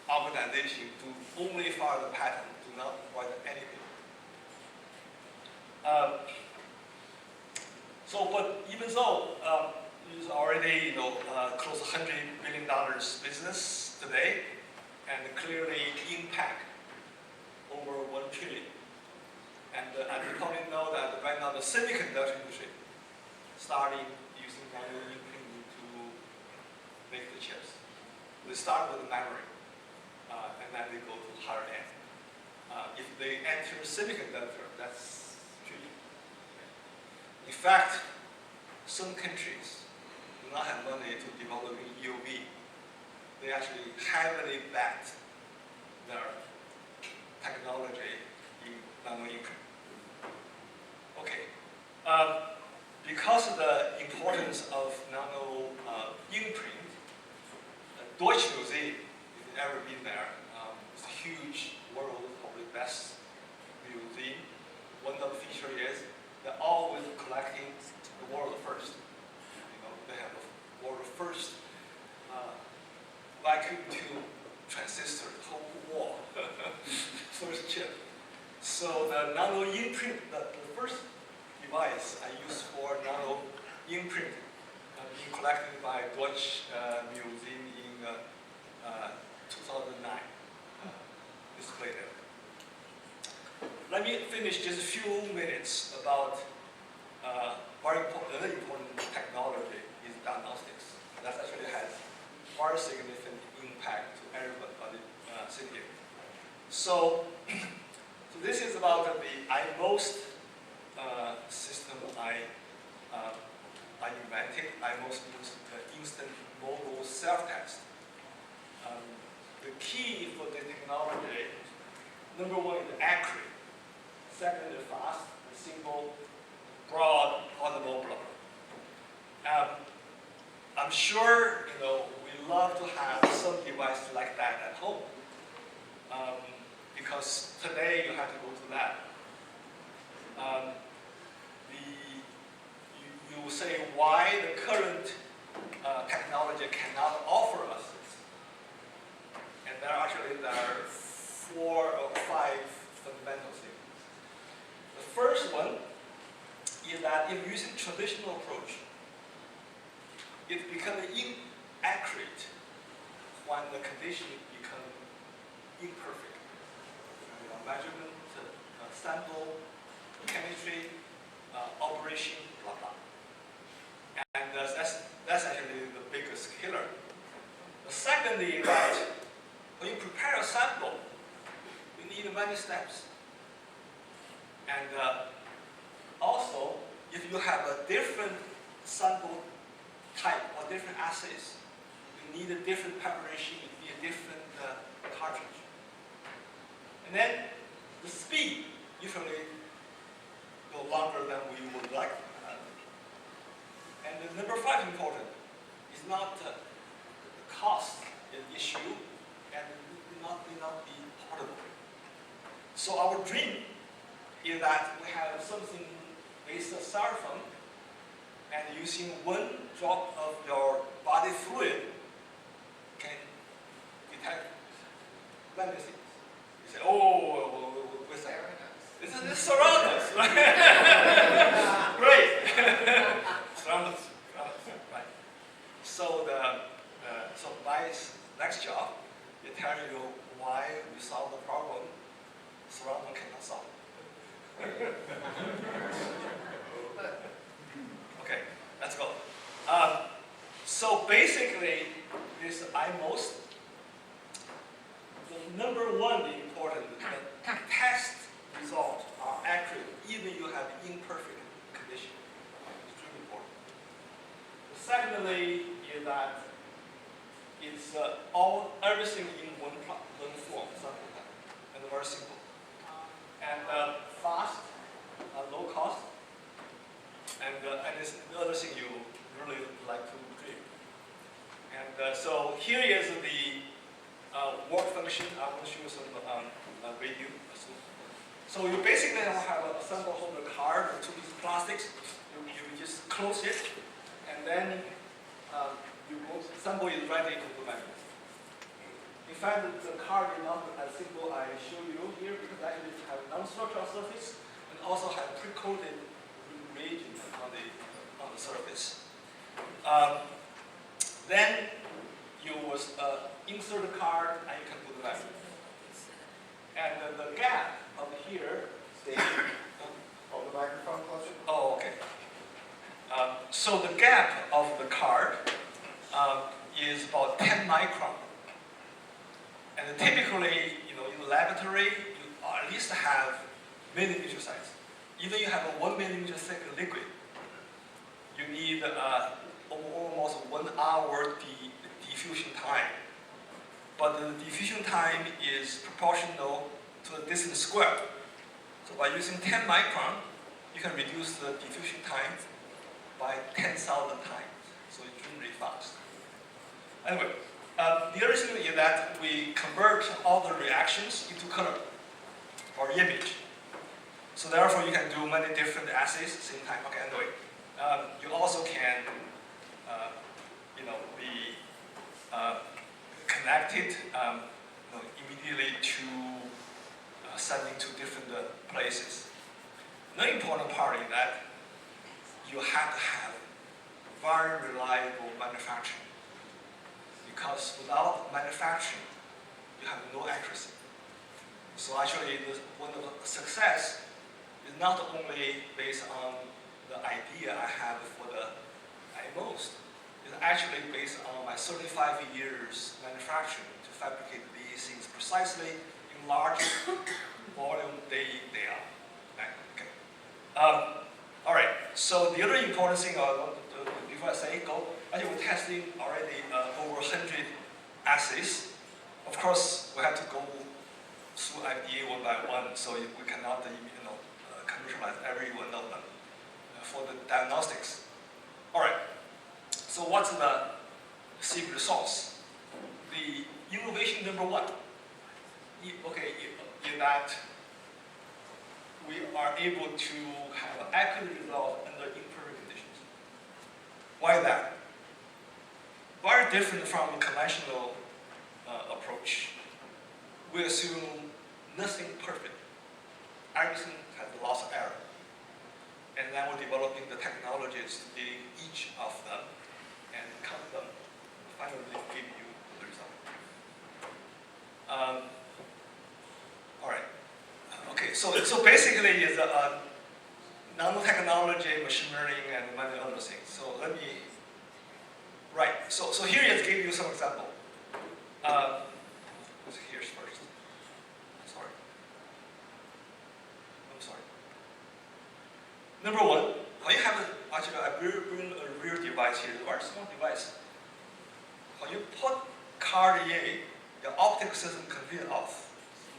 organizations do only file the patent, do not write anything. But even though it's already close to $100 billion business today, and clearly impact over 1 trillion. And you probably know that right now the semiconductor industry starting using nano imprinting to make the chips. They start with the memory, and then they go to higher end. If they enter semiconductor, that's trillion. In fact, some countries do not have money to develop EUV. They actually heavily backed their technology in nano imprint. Okay, because of the importance of nano imprint, Deutsche Museum, if you've ever been there, it's a huge world, probably best museum. One of the features is they're always collecting the world first. They have the world first vacuum tube transistor, whole wall, first chip. So the nano imprint, the first device I used for nano imprint, being collected by Deutsche Museum in 2009. Displayed there. Let me finish just a few minutes about another important technology is diagnostics. That actually has very significant impact to everybody sitting here. So this is about the iMost system I invented. iMost means the instant mobile self-test. The key for the technology, number one is accurate. Second is fast and simple. broad portable blower. I'm sure we love to have some device like that at home, because today you have to go to that. You will say why the current technology cannot offer us this. And there are 4 or 5 fundamental things. The first one is that if using traditional approach, it becomes inaccurate when the condition becomes imperfect. Measurement, sample, chemistry, operation, blah blah. And that's actually the biggest killer. The second is that when you prepare a sample, you need many steps. And also, if you have a different sample type or different assays, you need a different preparation, you need a different cartridge. And then the speed usually go longer than we would like. And the number 5 important is not the cost issue, and it may not be portable. So our dream is that we have something based on styrofoam, and using 1 drop of your body fluid can detect many things. You say, oh, what's that? This surrounds us, right? Great. surrounds us, right? So so my next job, it tell you why we solve the problem surrounding cannot solve. Okay, let's go. So basically, this IMOS, the number 1 important, the test results are accurate even you have imperfect condition. Extremely important. Secondly is that it's everything in one form, something like that, and very simple. And fast, low cost, and it's the other thing you really like to dream. And so here is the work function. I will show you some video. So you basically have a sample holder card with 2 pieces of plastics. You just close it, and then sample is ready to do measurement. In fact, the card is not as simple I show you here, because actually it has nanostructure surface and also have pre-coated reagent on the surface. Then you will insert the card and you can do the measurement. And the gap over here, Hold the microphone closer. oh, okay. So the gap of the card is about 10 micron. And typically, in the laboratory, you at least have millimeter size. Even you have a 1 millimeter thick liquid, you need almost 1 hour diffusion time. But the diffusion time is proportional to the distance squared. So by using 10 micron, you can reduce the diffusion time by 10,000 times. So it's really fast. Anyway, the other thing is that we convert all the reactions into color or image. So therefore, you can do many different assays at the same time. Okay, anyway, you also can, be connected immediately to sending to different places. The important part is that you have to have very reliable manufacturing, because without manufacturing, you have no accuracy. So actually, one of the success is not only based on the idea I have for the IMOS, it's actually based on my 35 years manufacturing to fabricate these things precisely in large volume day in, day out. Okay. All right, so the other important thing, before I say go, actually we're testing already over 100 assays. Of course, we have to go through FDA 1 by 1, so we cannot commercialize every one of them for the diagnostics. All right, so what's the secret sauce? The innovation number one, is that we are able to have an accurate result under imperfect conditions. Why that? Very different from the conventional approach. We assume nothing perfect. Everything has lots of error. And then we're developing the technologies to do each of them and count them. Finally, give you the result. All right. Okay, so basically it's a nanotechnology, machine learning, and many other things. So let me, right, so here I give you some example. Here's first. Sorry. I'm sorry. Number one, when you have I bring a real device here, a very small device. When you put card in, the optic system can read off.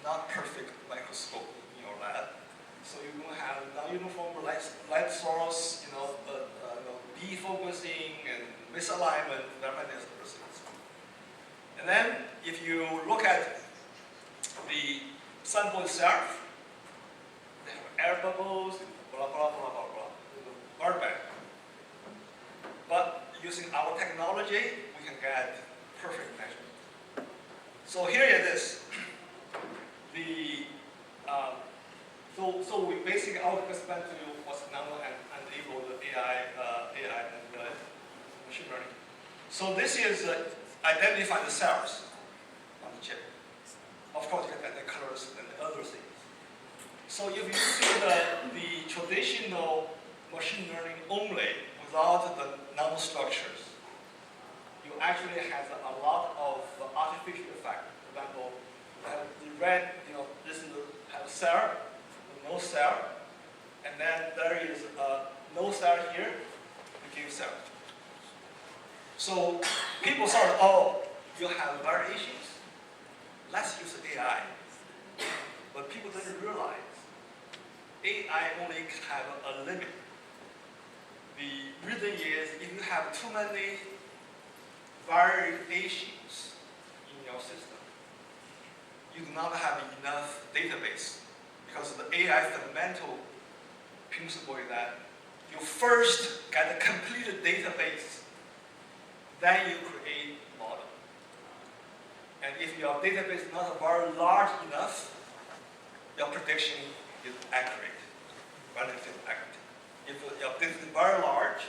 Not perfect microscope in your lab. So you don't have non-uniform light source, defocusing and misalignment, there are many other things. And then if you look at the sample itself, they have air bubbles, blah, blah, blah, blah, blah. Very bad. But using our technology, we can get perfect measurement. So here it is. So we basically our experiment was nano and enable the AI and machine learning. So this is identify the cells on the chip. Of course, you can get the colors and the other things. So if you see the traditional machine learning only without the nanostructures, you actually have a lot of artificial effect. For example, the red, this is have a cell, no cell, and then there is no cell here, we give cell. So people thought, oh, you have variations, let's use AI. But people didn't realize AI only have a limit. The reason is if you have too many variations in your system, you do not have enough database, because the AI fundamental principle is that you first get a complete database, then you create model. And if your database is not very large enough, your prediction is accurate, relatively accurate. If your data is very large,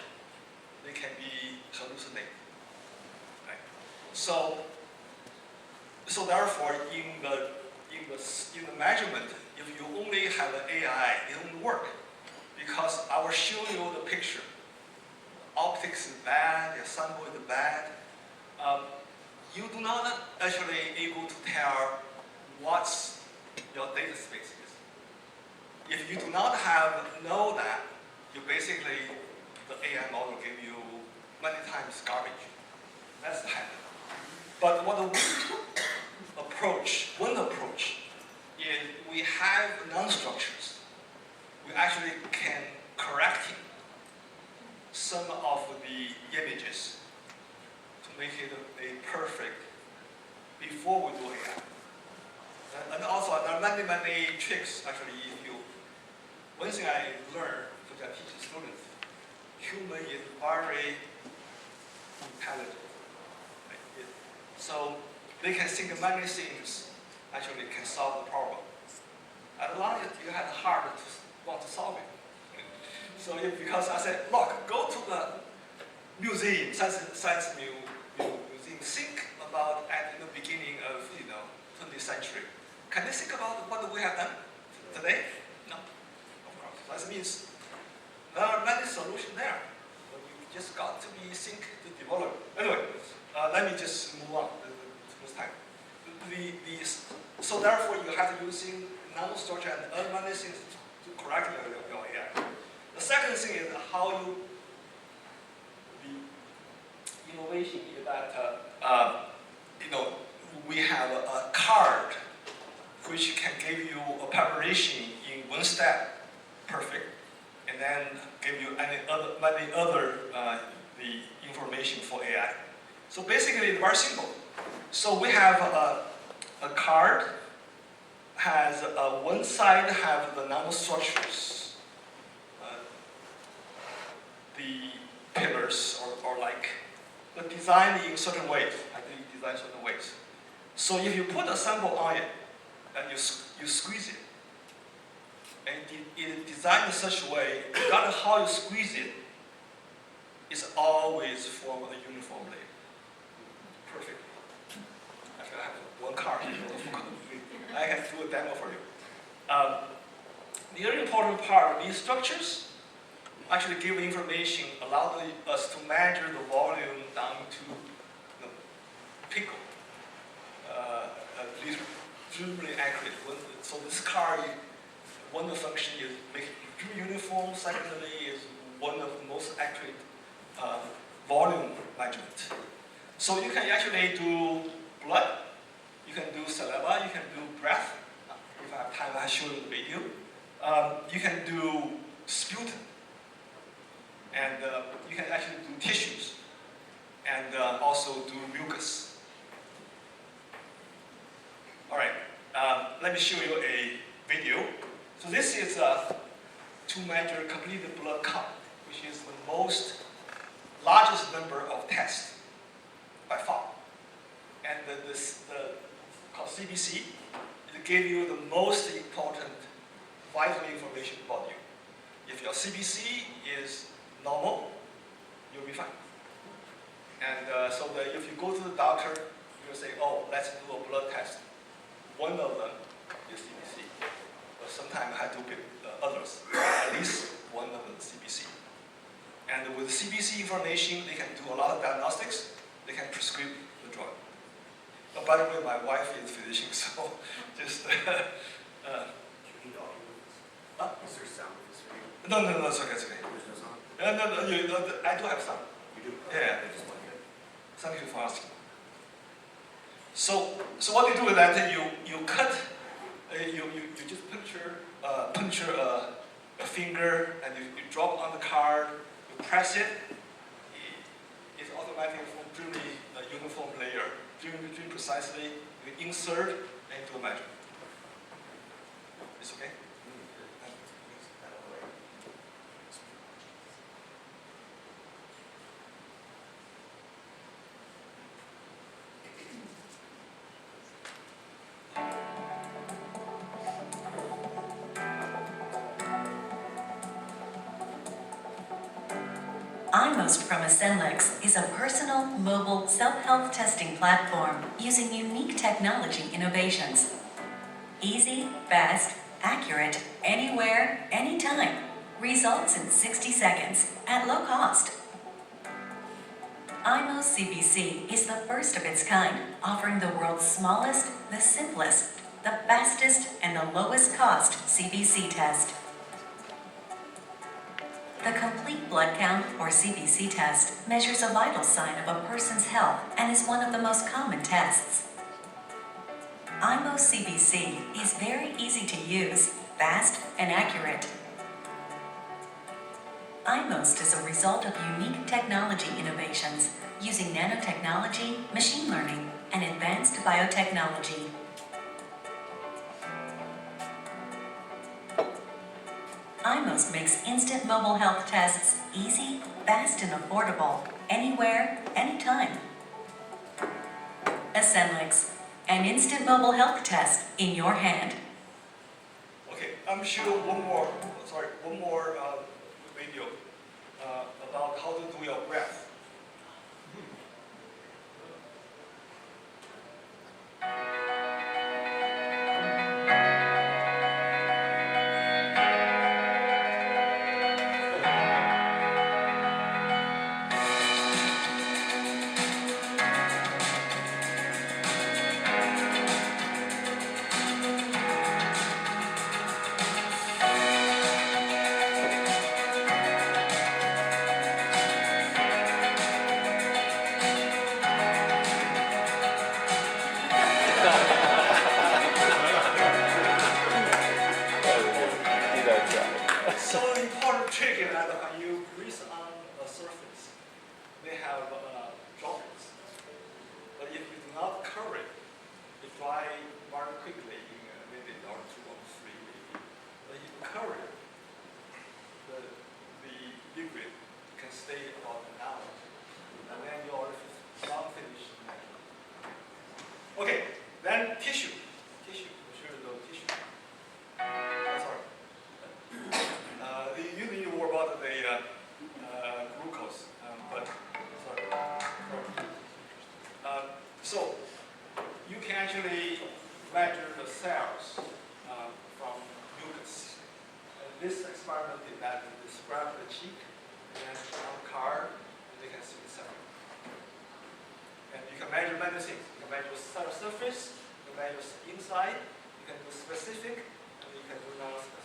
they can be hallucinated. Right? So therefore, in the measurement, if you only have an AI, it won't work, because I will show you the picture. Optics is bad, your sample is bad. You do not actually able to tell what's your data space is. If you do not know that, you basically, the AI model give you many times garbage. That's the habit. But what we approach, one approach, is we have nanostructures. We actually can correcting some of the images to make it a perfect before we do AI. And also there are many, many tricks actually. One thing I learned to teach students, human is very intelligent. Right? So they can think of many things, actually can solve the problem. And a lot of it, you have hard to want to solve it. So because I said, look, go to the museum, science museum, think about at the beginning of 20th century. Can they think about what we have done today? No, of course. That means there are many solutions there, but you just got to be think to develop. Anyway, let me just move on this time. So therefore, you have to using nanostructure and other many things to correct your AI. The second thing is how the innovation is that we have a card which can give you a preparation in one step, perfect, and then give you many other the information for AI. So basically, it's very simple. So we have a card has one side have the nanostructures, the pillars or like, but designed in certain ways. I think designed certain ways. So if you put a sample on it and you squeeze it, and it is designed in such a way, regardless how you squeeze it, it's always form a uniform layer. Perfect. Actually, I have one card. I can do a demo for you. The other important part of these structures actually give information, allow us to measure the volume down to pico, extremely accurate. So this card, one of the function is make it uniform. Secondly, is one of the most accurate volume measurement. So you can actually do blood, you can do saliva, you can do breath. If I have time, I'll show you the video. You can do sputum, and you can actually do tissues, and also do mucus. All right, let me show you a video. So this is to measure complete blood count, which is the largest number of tests by far. And this called CBC, it gives you the most important vital information about you. If your CBC is normal, you'll be fine. And so that if you go to the doctor, you'll say, oh, let's do a blood test. One of them is CBC. But sometimes I do give others, at least one of them is CBC. And with CBC information, they can do a lot of diagnostics. They can prescribe the drug. But by the way, my wife is a physician, so just... Is there sound with this video? No, it's okay, it's okay. There's no sound? No, I do have some. You do? Yeah. I just want to Thank you for asking. So what you do with that, you cut, you just puncture a finger, and you drop on the card, you press it, it's automatically from a uniform layer, very precisely, you insert and do a measurement. It's okay? iMost from Ascenlex is a personal, mobile, self-health testing platform using unique technology innovations. Easy, fast, accurate, anywhere, anytime. Results in 60 seconds at low cost. iMost CBC is the first of its kind, offering the world's smallest, the simplest, the fastest, and the lowest cost CBC test. The Complete Blood Count, or CBC test, measures a vital sign of a person's health and is one of the most common tests. iMost CBC is very easy to use, fast, and accurate. iMost is a result of unique technology innovations using nanotechnology, machine learning, and advanced biotechnology. iMost makes instant mobile health tests easy, fast, and affordable, anywhere, anytime. Ascenlex, an instant mobile health test in your hand. Okay, I'm sure one more video about how to do your breath. trick is that when you grease on a surface, they have droplets. But if you do not cover it, it dry very quickly in a minute or two or three maybe. But if you cover it, the liquid can stay about an hour. And then your non-finished metal. Okay, then tissue. Tissue, we should know tissue. Sorry. You need more about the glucose, but sorry. So you can actually measure the cells from mucus. This experiment did that. They scrap the cheek and on the card, and they can see the cell. And you can measure many things. You can measure cell surface, you can measure inside, you can do specific, and you can do non-specific.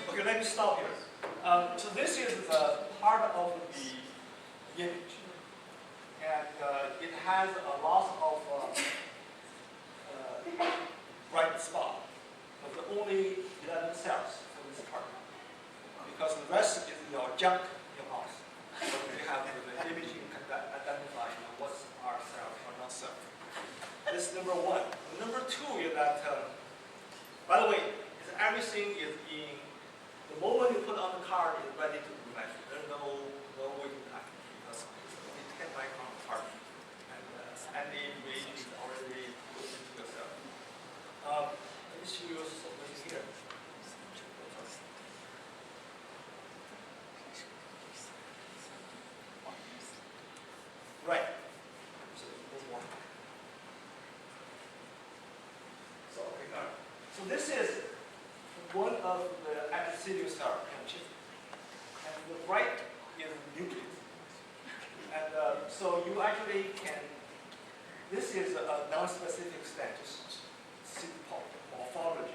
Okay, let me stop here. So this is the part of the image, and it has a lot of bright spot, but only 11 cells for this part, because the rest is your junk in your house. So you have the imaging can identify what's our cell or not cell. This is number one. Number two is that, by the way, everything is in. The moment you put on the card, it's ready to be measured. There's no waiting time because it's only 10 micron apart, and any weight is already put into the cell. Let me show you something here. Right. So there's one. So okay, got it. So this is one of the epithelial cell branches, and the right is nucleus. And so you actually can, this is a non-specific stent, just simple morphology.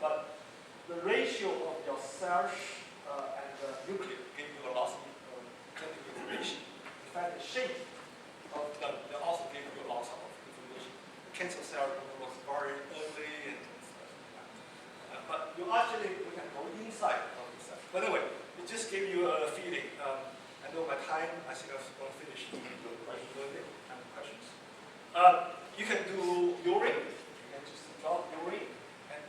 But the ratio of your cell and the nucleus give you a lot of clinical information. In fact, the shape of them, they also give you a lot of information. The cancer cell looks very early and but you actually, we can go inside of the cell. But anyway, it just gave you a feeling. I know my time, I think I'm going to finish the question and questions. You can do urine. You can just drop urine. And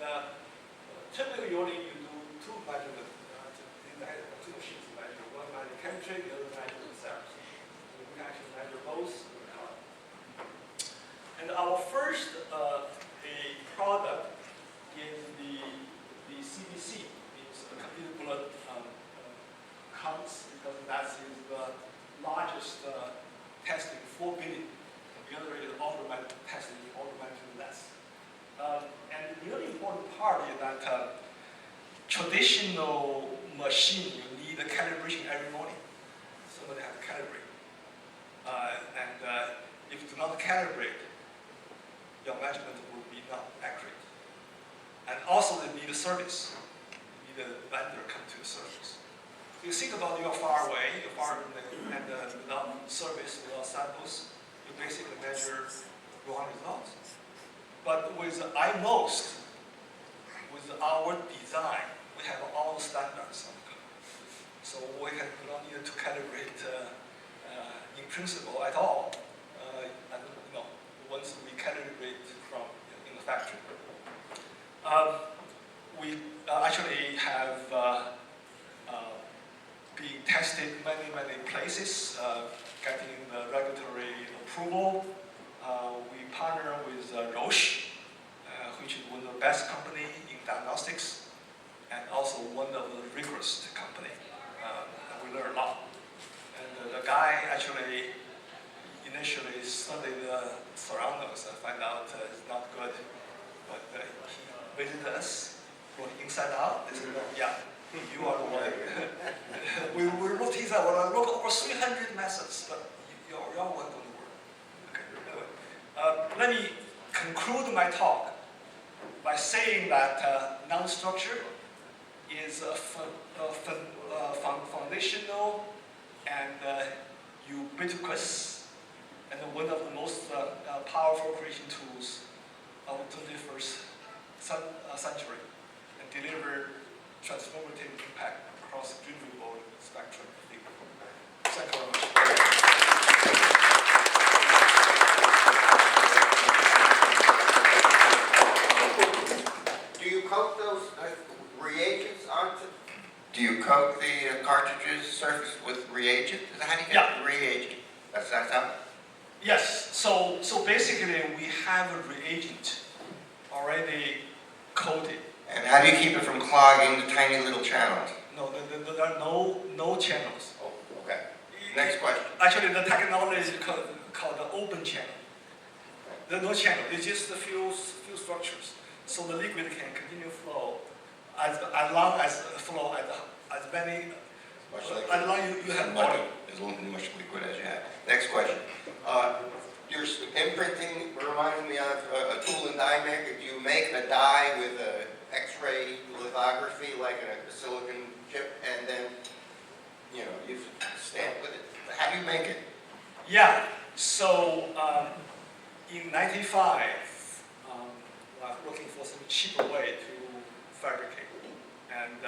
typically urine, you do two measurements, two machines measure. One measure chemistry, the other measure the cells. So we can actually measure both. And our first a product is the CBC, means complete blood counts, because that is the largest testing, 4 billion. And the other is automatic testing, automatically less. And the really important part is that traditional machine, you need a calibration every morning. Somebody has to calibrate. And if you do not calibrate, your measurement will be not accurate. And also they need a service. You need a vendor come to the service. So you think about you're far away, you're far and without service, without samples, you basically measure wrong results. But with iMost, with our design, we have all the standards on the car. So we don't need to calibrate in principle at all. And once we calibrate from in the factory. We actually have been tested many places, getting the regulatory approval. we partner with Roche, which is one of the best company in diagnostics, and also one of the rigorous company. And we learn a lot. And the guy actually initially studied surroundings and find out it's not good, but he visited us from inside out. They said, "Oh, yeah, you are the one." we looked inside, well, I looked over 300 methods, but your one don't work. Okay, anyway. Let me conclude my talk by saying that nanostructure is a foundational and ubiquitous and one of the most powerful creation tools of the 21st century and deliver transformative impact across the dreamable spectrum. Thank you very much. Do you coat those reagents onto? Do you coat the cartridges surface with reagent? How do you get the reagent? That's how? Yes, so basically we have a reagent already coated. And how do you keep it from clogging the tiny little channels? No, there are no channels. Oh, okay. Next question. Actually, the technology is called the open channel. There's no channel, it's just a few structures. So the liquid can continue flow as long as flow as many, as long as you have volume. As much liquid as you have. Next question. Your imprinting reminds me of a tool and die maker. Do you make a die with a X-ray lithography like a silicon chip and then, you stamp with it? How do you make it? Yeah, so in 95, I was looking for some cheaper way to fabricate. And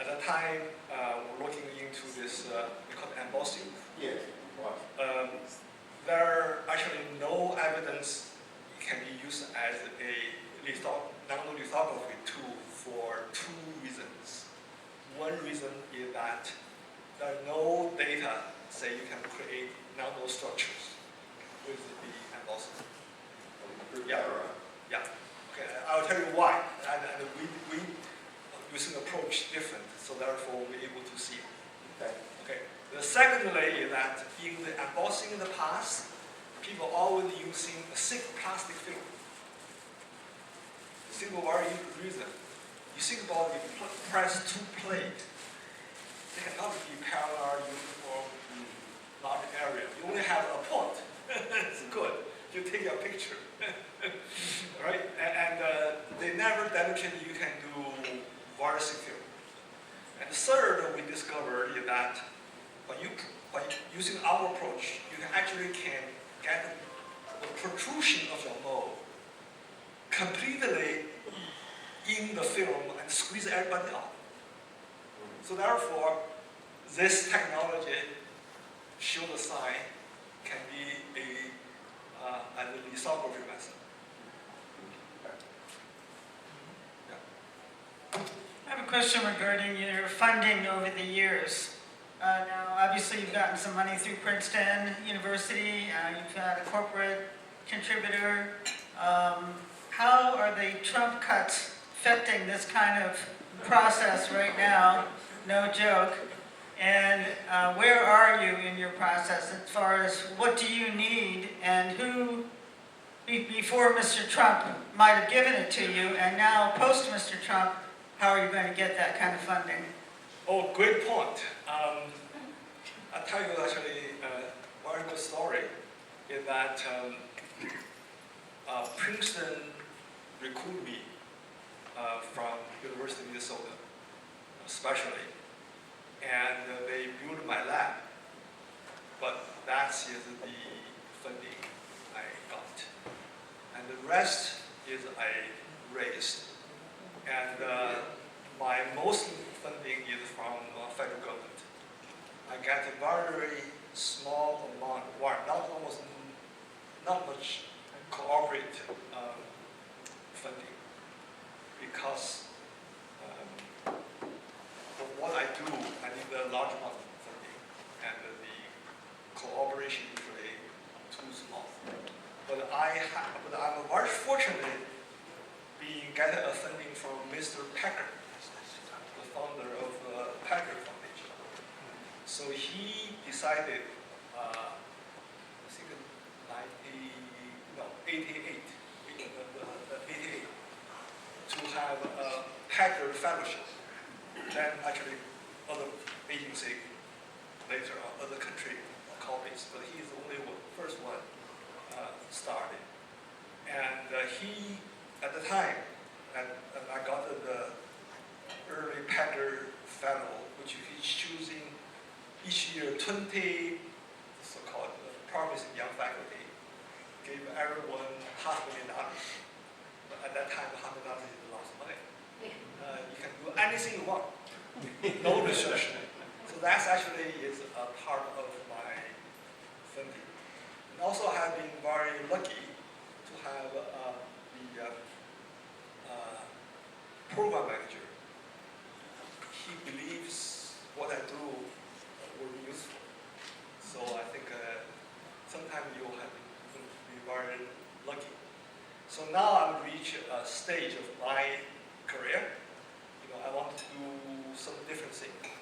at that time, we're looking into this, we call it embossing. Yes. There are actually no evidence it can be used as a nanolithography tool for two reasons. One reason is that there are no data say you can create nanostructures with the embossing. Yeah. Okay, I'll tell you why. And we using approach different, so therefore we're able to see it. Okay. The secondly is that in the embossing in the past, people always using a thick plastic film. Simple very reason. You think about if you press two plates, they cannot be parallel uniform large area. You only have a point. It's good. You take a picture. Right? And they never demonstrated you can do very thick film. And the third we discovered is that by using our approach, you actually can get the protrusion of your mold completely in the film and squeeze everybody out. So therefore, this technology show the sign can be a lithography method. I have a question regarding your funding over the years. Now, obviously, you've gotten some money through Princeton University. You've got a corporate contributor. How are the Trump cuts affecting this kind of process right now? No joke. And where are you in your process as far as what do you need and who, before Mr. Trump might have given it to you, and now post Mr. Trump, how are you going to get that kind of funding? Oh, great point. I'll tell you actually a very good story is that Princeton recruited me from University of Minnesota, especially, and they built my lab. But that is the funding I got, and the rest is I raised. And my most funding is from federal government. I get a very small amount, or not much corporate funding, because for what I do, I need a large amount of funding, and the cooperation usually too small. Packer, the founder of Packer Foundation. So he decided, I think 88, to have a Packer Fellowship. Then actually other agency later on, other country copies, but he's the only one, first one started. And he, at the time, and I got the early Packer Fellow, which he's choosing each year 20 so-called promising young faculty, gave everyone $500,000. But at that time, $100,000 is a lot of money. You can do anything you want, no restriction. So that's actually is a part of my thinking. And also I have been very lucky to have the program manager. He believes what I do will be useful. So I think sometimes you have to be very lucky. So now I've reached a stage of my career. I want to do some different things.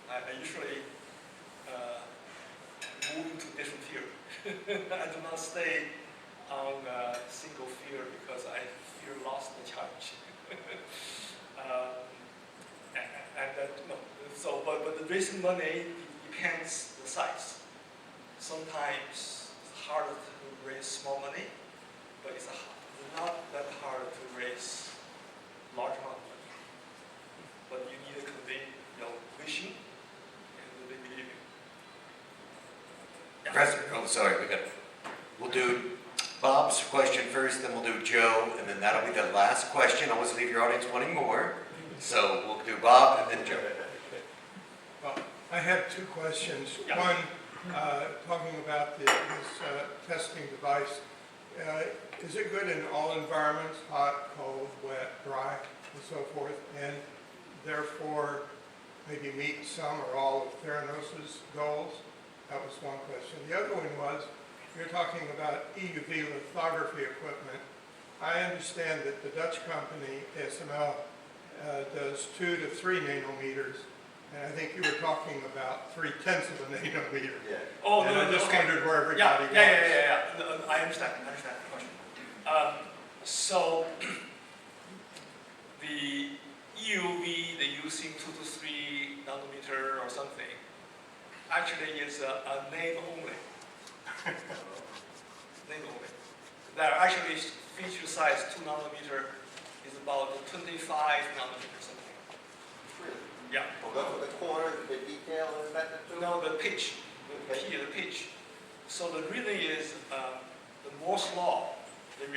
I usually move into different field. I do not stay on a single field because I fear lost the challenge. But the raising money depends the size. Sometimes it's harder to raise small money, but it's not that hard to raise large amount of money. But you need to convey your vision and they believe you. President, oh, sorry, we'll do Bob's question first, then we'll do Joe, and then that'll be the last question. I always leave your audience wanting more. So we'll do Bob and then Joe. Well, I have two questions. Yeah. One, talking about this testing device. Is it good in all environments, hot, cold, wet, dry, and so forth, and therefore maybe meet some or all of Theranos's goals? That was one question. The other one was, you're talking about EUV lithography equipment. I understand that the Dutch company, ASML, does 2 to 3 nanometers, and I think you were talking about 0.3 of a nanometer. Yeah. Oh, And no, I just okay. wondered where everybody Yeah. was. No, I understand the question. So the EUV, they're using 2 to 3 nanometer or something, actually is a name only. Name only. There actually feature size 2 nanometer is about 25 nanometer something. Really? Yeah. Well, look at the corner, the detail, is that the two? No, the pitch, the pitch. So the really is the Moore's law. The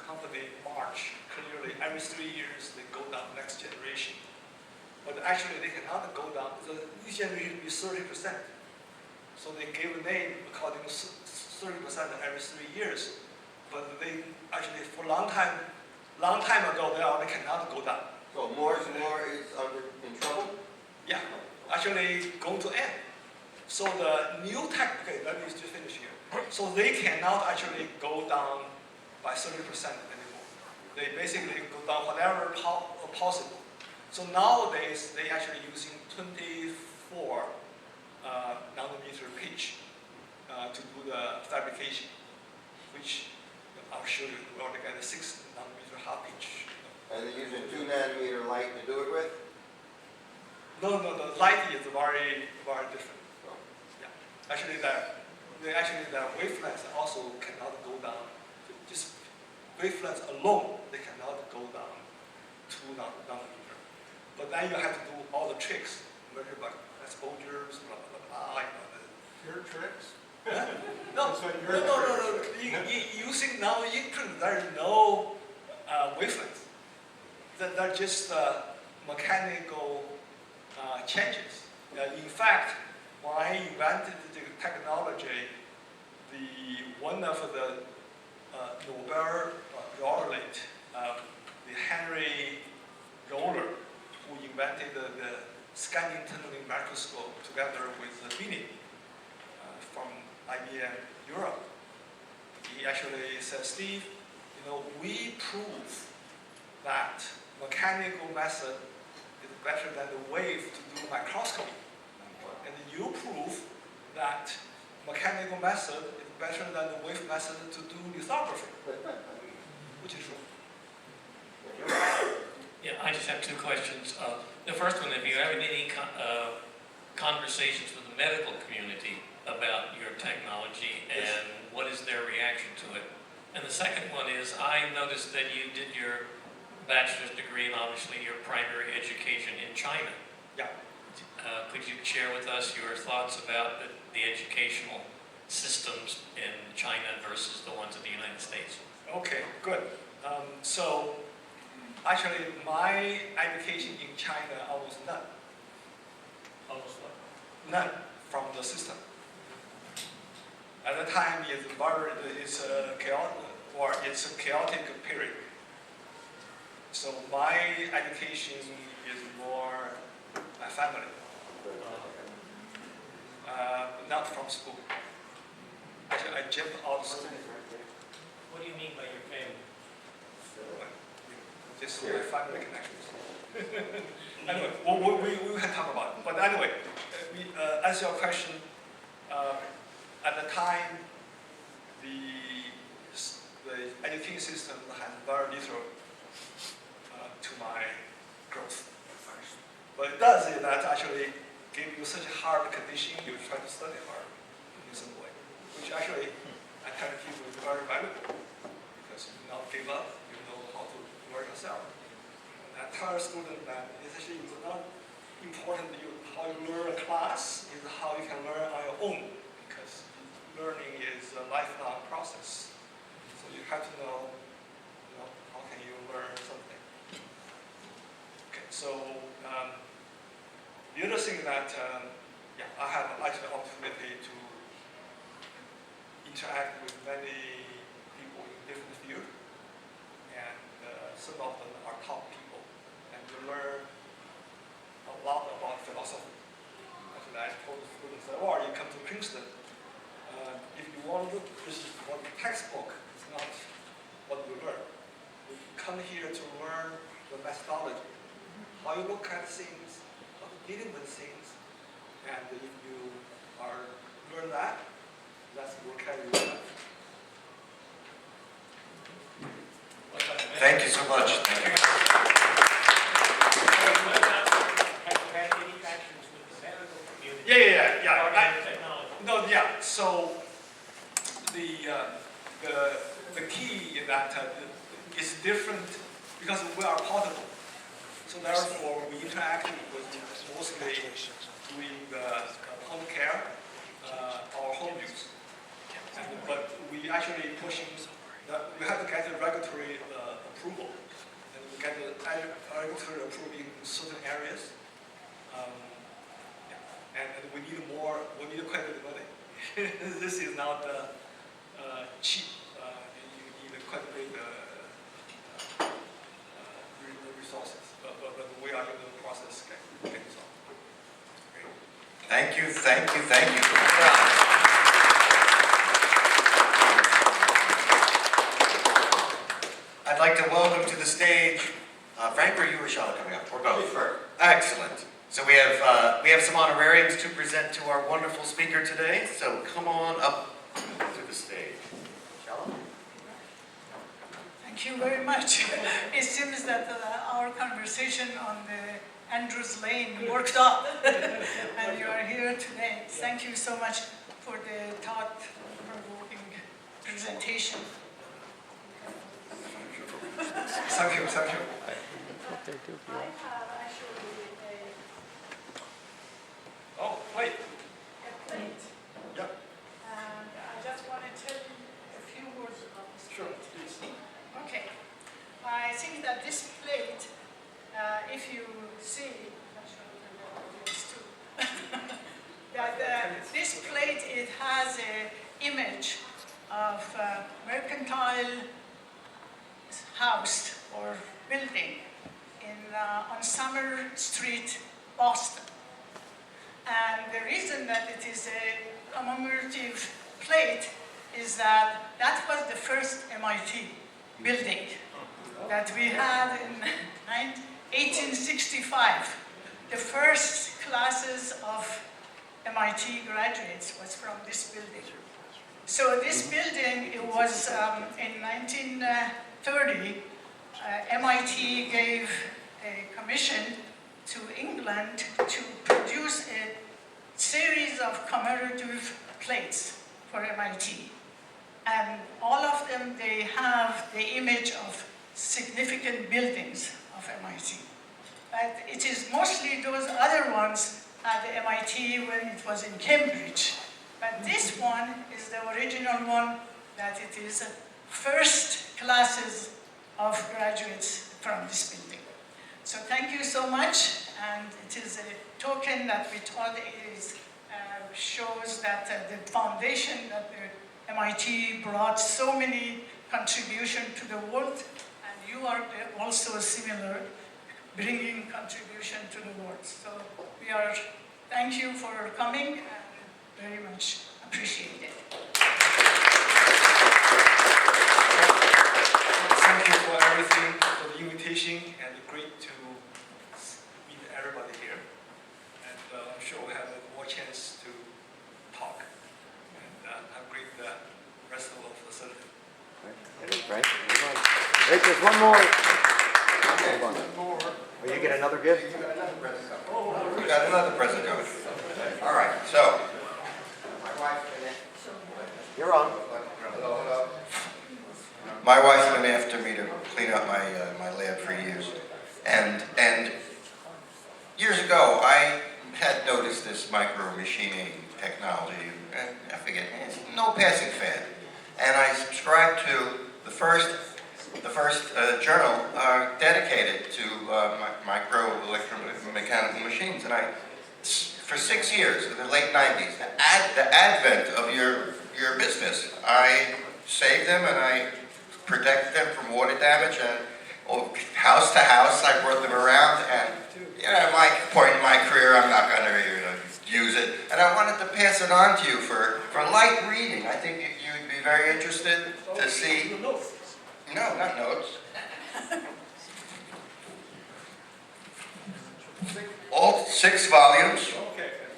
company march clearly every 3 years they go down next generation. But actually they cannot go down. Each generation will be 30%. So they gave a name according to 30% every 3 years. But they actually for a long time ago they cannot go down. So Moore's law is in trouble? Yeah, actually going to end. So the new tech, okay, let me just finish here. So they cannot actually go down by 30% anymore. They basically go down whatever possible. So nowadays, they actually using 24 nanometer pitch to do the fabrication, which I'll show you. We already got a 6 nanometer half pitch. And they're using 2 nanometer light to do it with? No, the light is very, very different. Yeah, actually, the wavelengths also cannot go down. Just wavelengths alone, they cannot go down 2 nanometer. But then you have to do all the tricks, measure by exposures, blah blah blah. Your tricks? No. Using now imprint, there is no wavelengths. They're just mechanical changes. In fact, when I invented the technology, one of the Nobel laureate, the Henry Roller, who invented the scanning tunneling microscope together with Binet from IBM Europe. He actually said, Steve, we prove that mechanical method is better than the wave to do microscopy. And you prove that mechanical method is better than the wave method to do lithography, which is true. Yeah, I just have two questions. The first one, if you have any conversations with the medical community about your technology and what is their reaction to it? And the second one is, I noticed that you did your bachelor's degree and obviously your primary education in China. Yeah. Could you share with us your thoughts about the educational systems in China versus the ones in the United States? Okay, good. So actually, my education in China almost none. Almost what? None from the system. At the time, it's a chaotic period. So my education is more my family, not from school. Actually, I jumped out of school. What do you mean by your family? Just my family connections. Anyway, we can talk about it. But anyway, answer your question. At the time, the education system had very little to my growth. What it does is that actually give you such a hard condition, you try to study hard in some way, which actually I tell people is very valuable because you do not give up, you know how to learn yourself. And I tell a student that it's actually not important how you learn a class, is how you can learn on your own, because learning is a lifelong process. So you have to know, how can you learn something. Okay, so the other thing that I have actually the opportunity to interact with many people in different fields, and some of them are top people, and you learn a lot about philosophy. Actually, I told the students that, you come to Princeton, if you want to look, this is what the textbook, it's not what you learn. You come here to learn the methodology, how you look at things, how to deal with things, and if you learn that, will carry you life. Thank you so much. Thank you. Have you had any interactions with the medical community? Yeah. Technology. No, yeah. So the key is that it's different because we are portable. So therefore, we interact with mostly doing home care or home use. But we actually pushing. We have to get the regulatory approval, and we get the regulatory approval in certain areas. And we need more. We need quite a bit of money. This is not cheap. You need quite a bit resources. But we are in the process of getting some. Thank you, thank you, thank you. I'd like to welcome to the stage, Frank, or you or Shauna coming up? Or both? Sure. Excellent. So we have some honorariums to present to our wonderful speaker today. So come on up to the stage. Shauna? Thank you very much. It seems that our conversation on the Andrews Lane worked out, and you are here today. Thank you so much for the thought-provoking presentation. Thank you. I have actually Oh, wait. a plate, Yep. and I just want to tell you a few words about this Sure. plate. Please. Okay. I think that this plate, if you see, I'm sure the audience too, that this plate, it has an image of mercantile house or building on Summer Street, Boston. And the reason that it is a commemorative plate is that that was the first MIT building that we had in 1865. The first classes of MIT graduates was from this building. So this building, it was in 1930, MIT gave a commission to England to produce a series of commemorative plates for MIT. And all of them, they have the image of significant buildings of MIT. But it is mostly those other ones at the MIT when it was in Cambridge. But this one is the original one, that it is first classes of graduates from this building. So thank you so much, and it is a token that we thought is, shows that the foundation that the MIT brought so many contributions to the world, and you are also similar, bringing contribution to the world. So thank you for coming, and very much appreciate it. Thank you for everything, for the invitation, and great to meet everybody here. And I'm sure we'll have more chance to talk. And have a great rest of the facility. Right. Wait, there's one more. Hold on. Oh, you get another gift? We got another present coming. All right, so. My wife's been in. You're on. Hello. My wife's been after me to clean up my lab for years. And years ago, I had noticed this micro machining technology, and I forget, it's no passing fad. And I subscribed to the first journal dedicated to micro electromechanical machines. And for 6 years, in the late 90s, the advent of your business, I saved them and I protected them from water damage, and house to house I brought them around, and at my point in my career I'm not going to use it, and I wanted to pass it on to you for light reading. I think you'd be very interested to see. No, not notes. All 6 volumes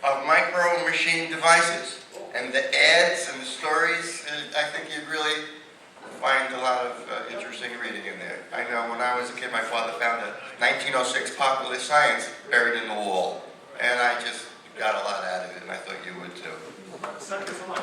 of micro machine devices, and the ads and the stories, I think you'd really find a lot of interesting reading in there. I know when I was a kid, my father found a 1906 Popular Science buried in the wall, and I just got a lot out of it, and I thought you would too. Thank you so much.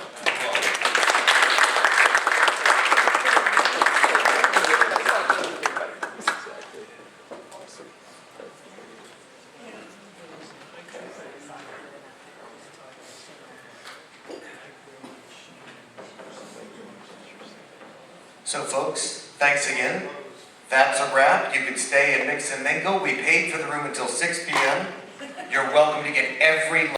So folks, thanks again. That's a wrap. You can stay and mix and mingle. We paid for the room until 6 p.m. You're welcome to get every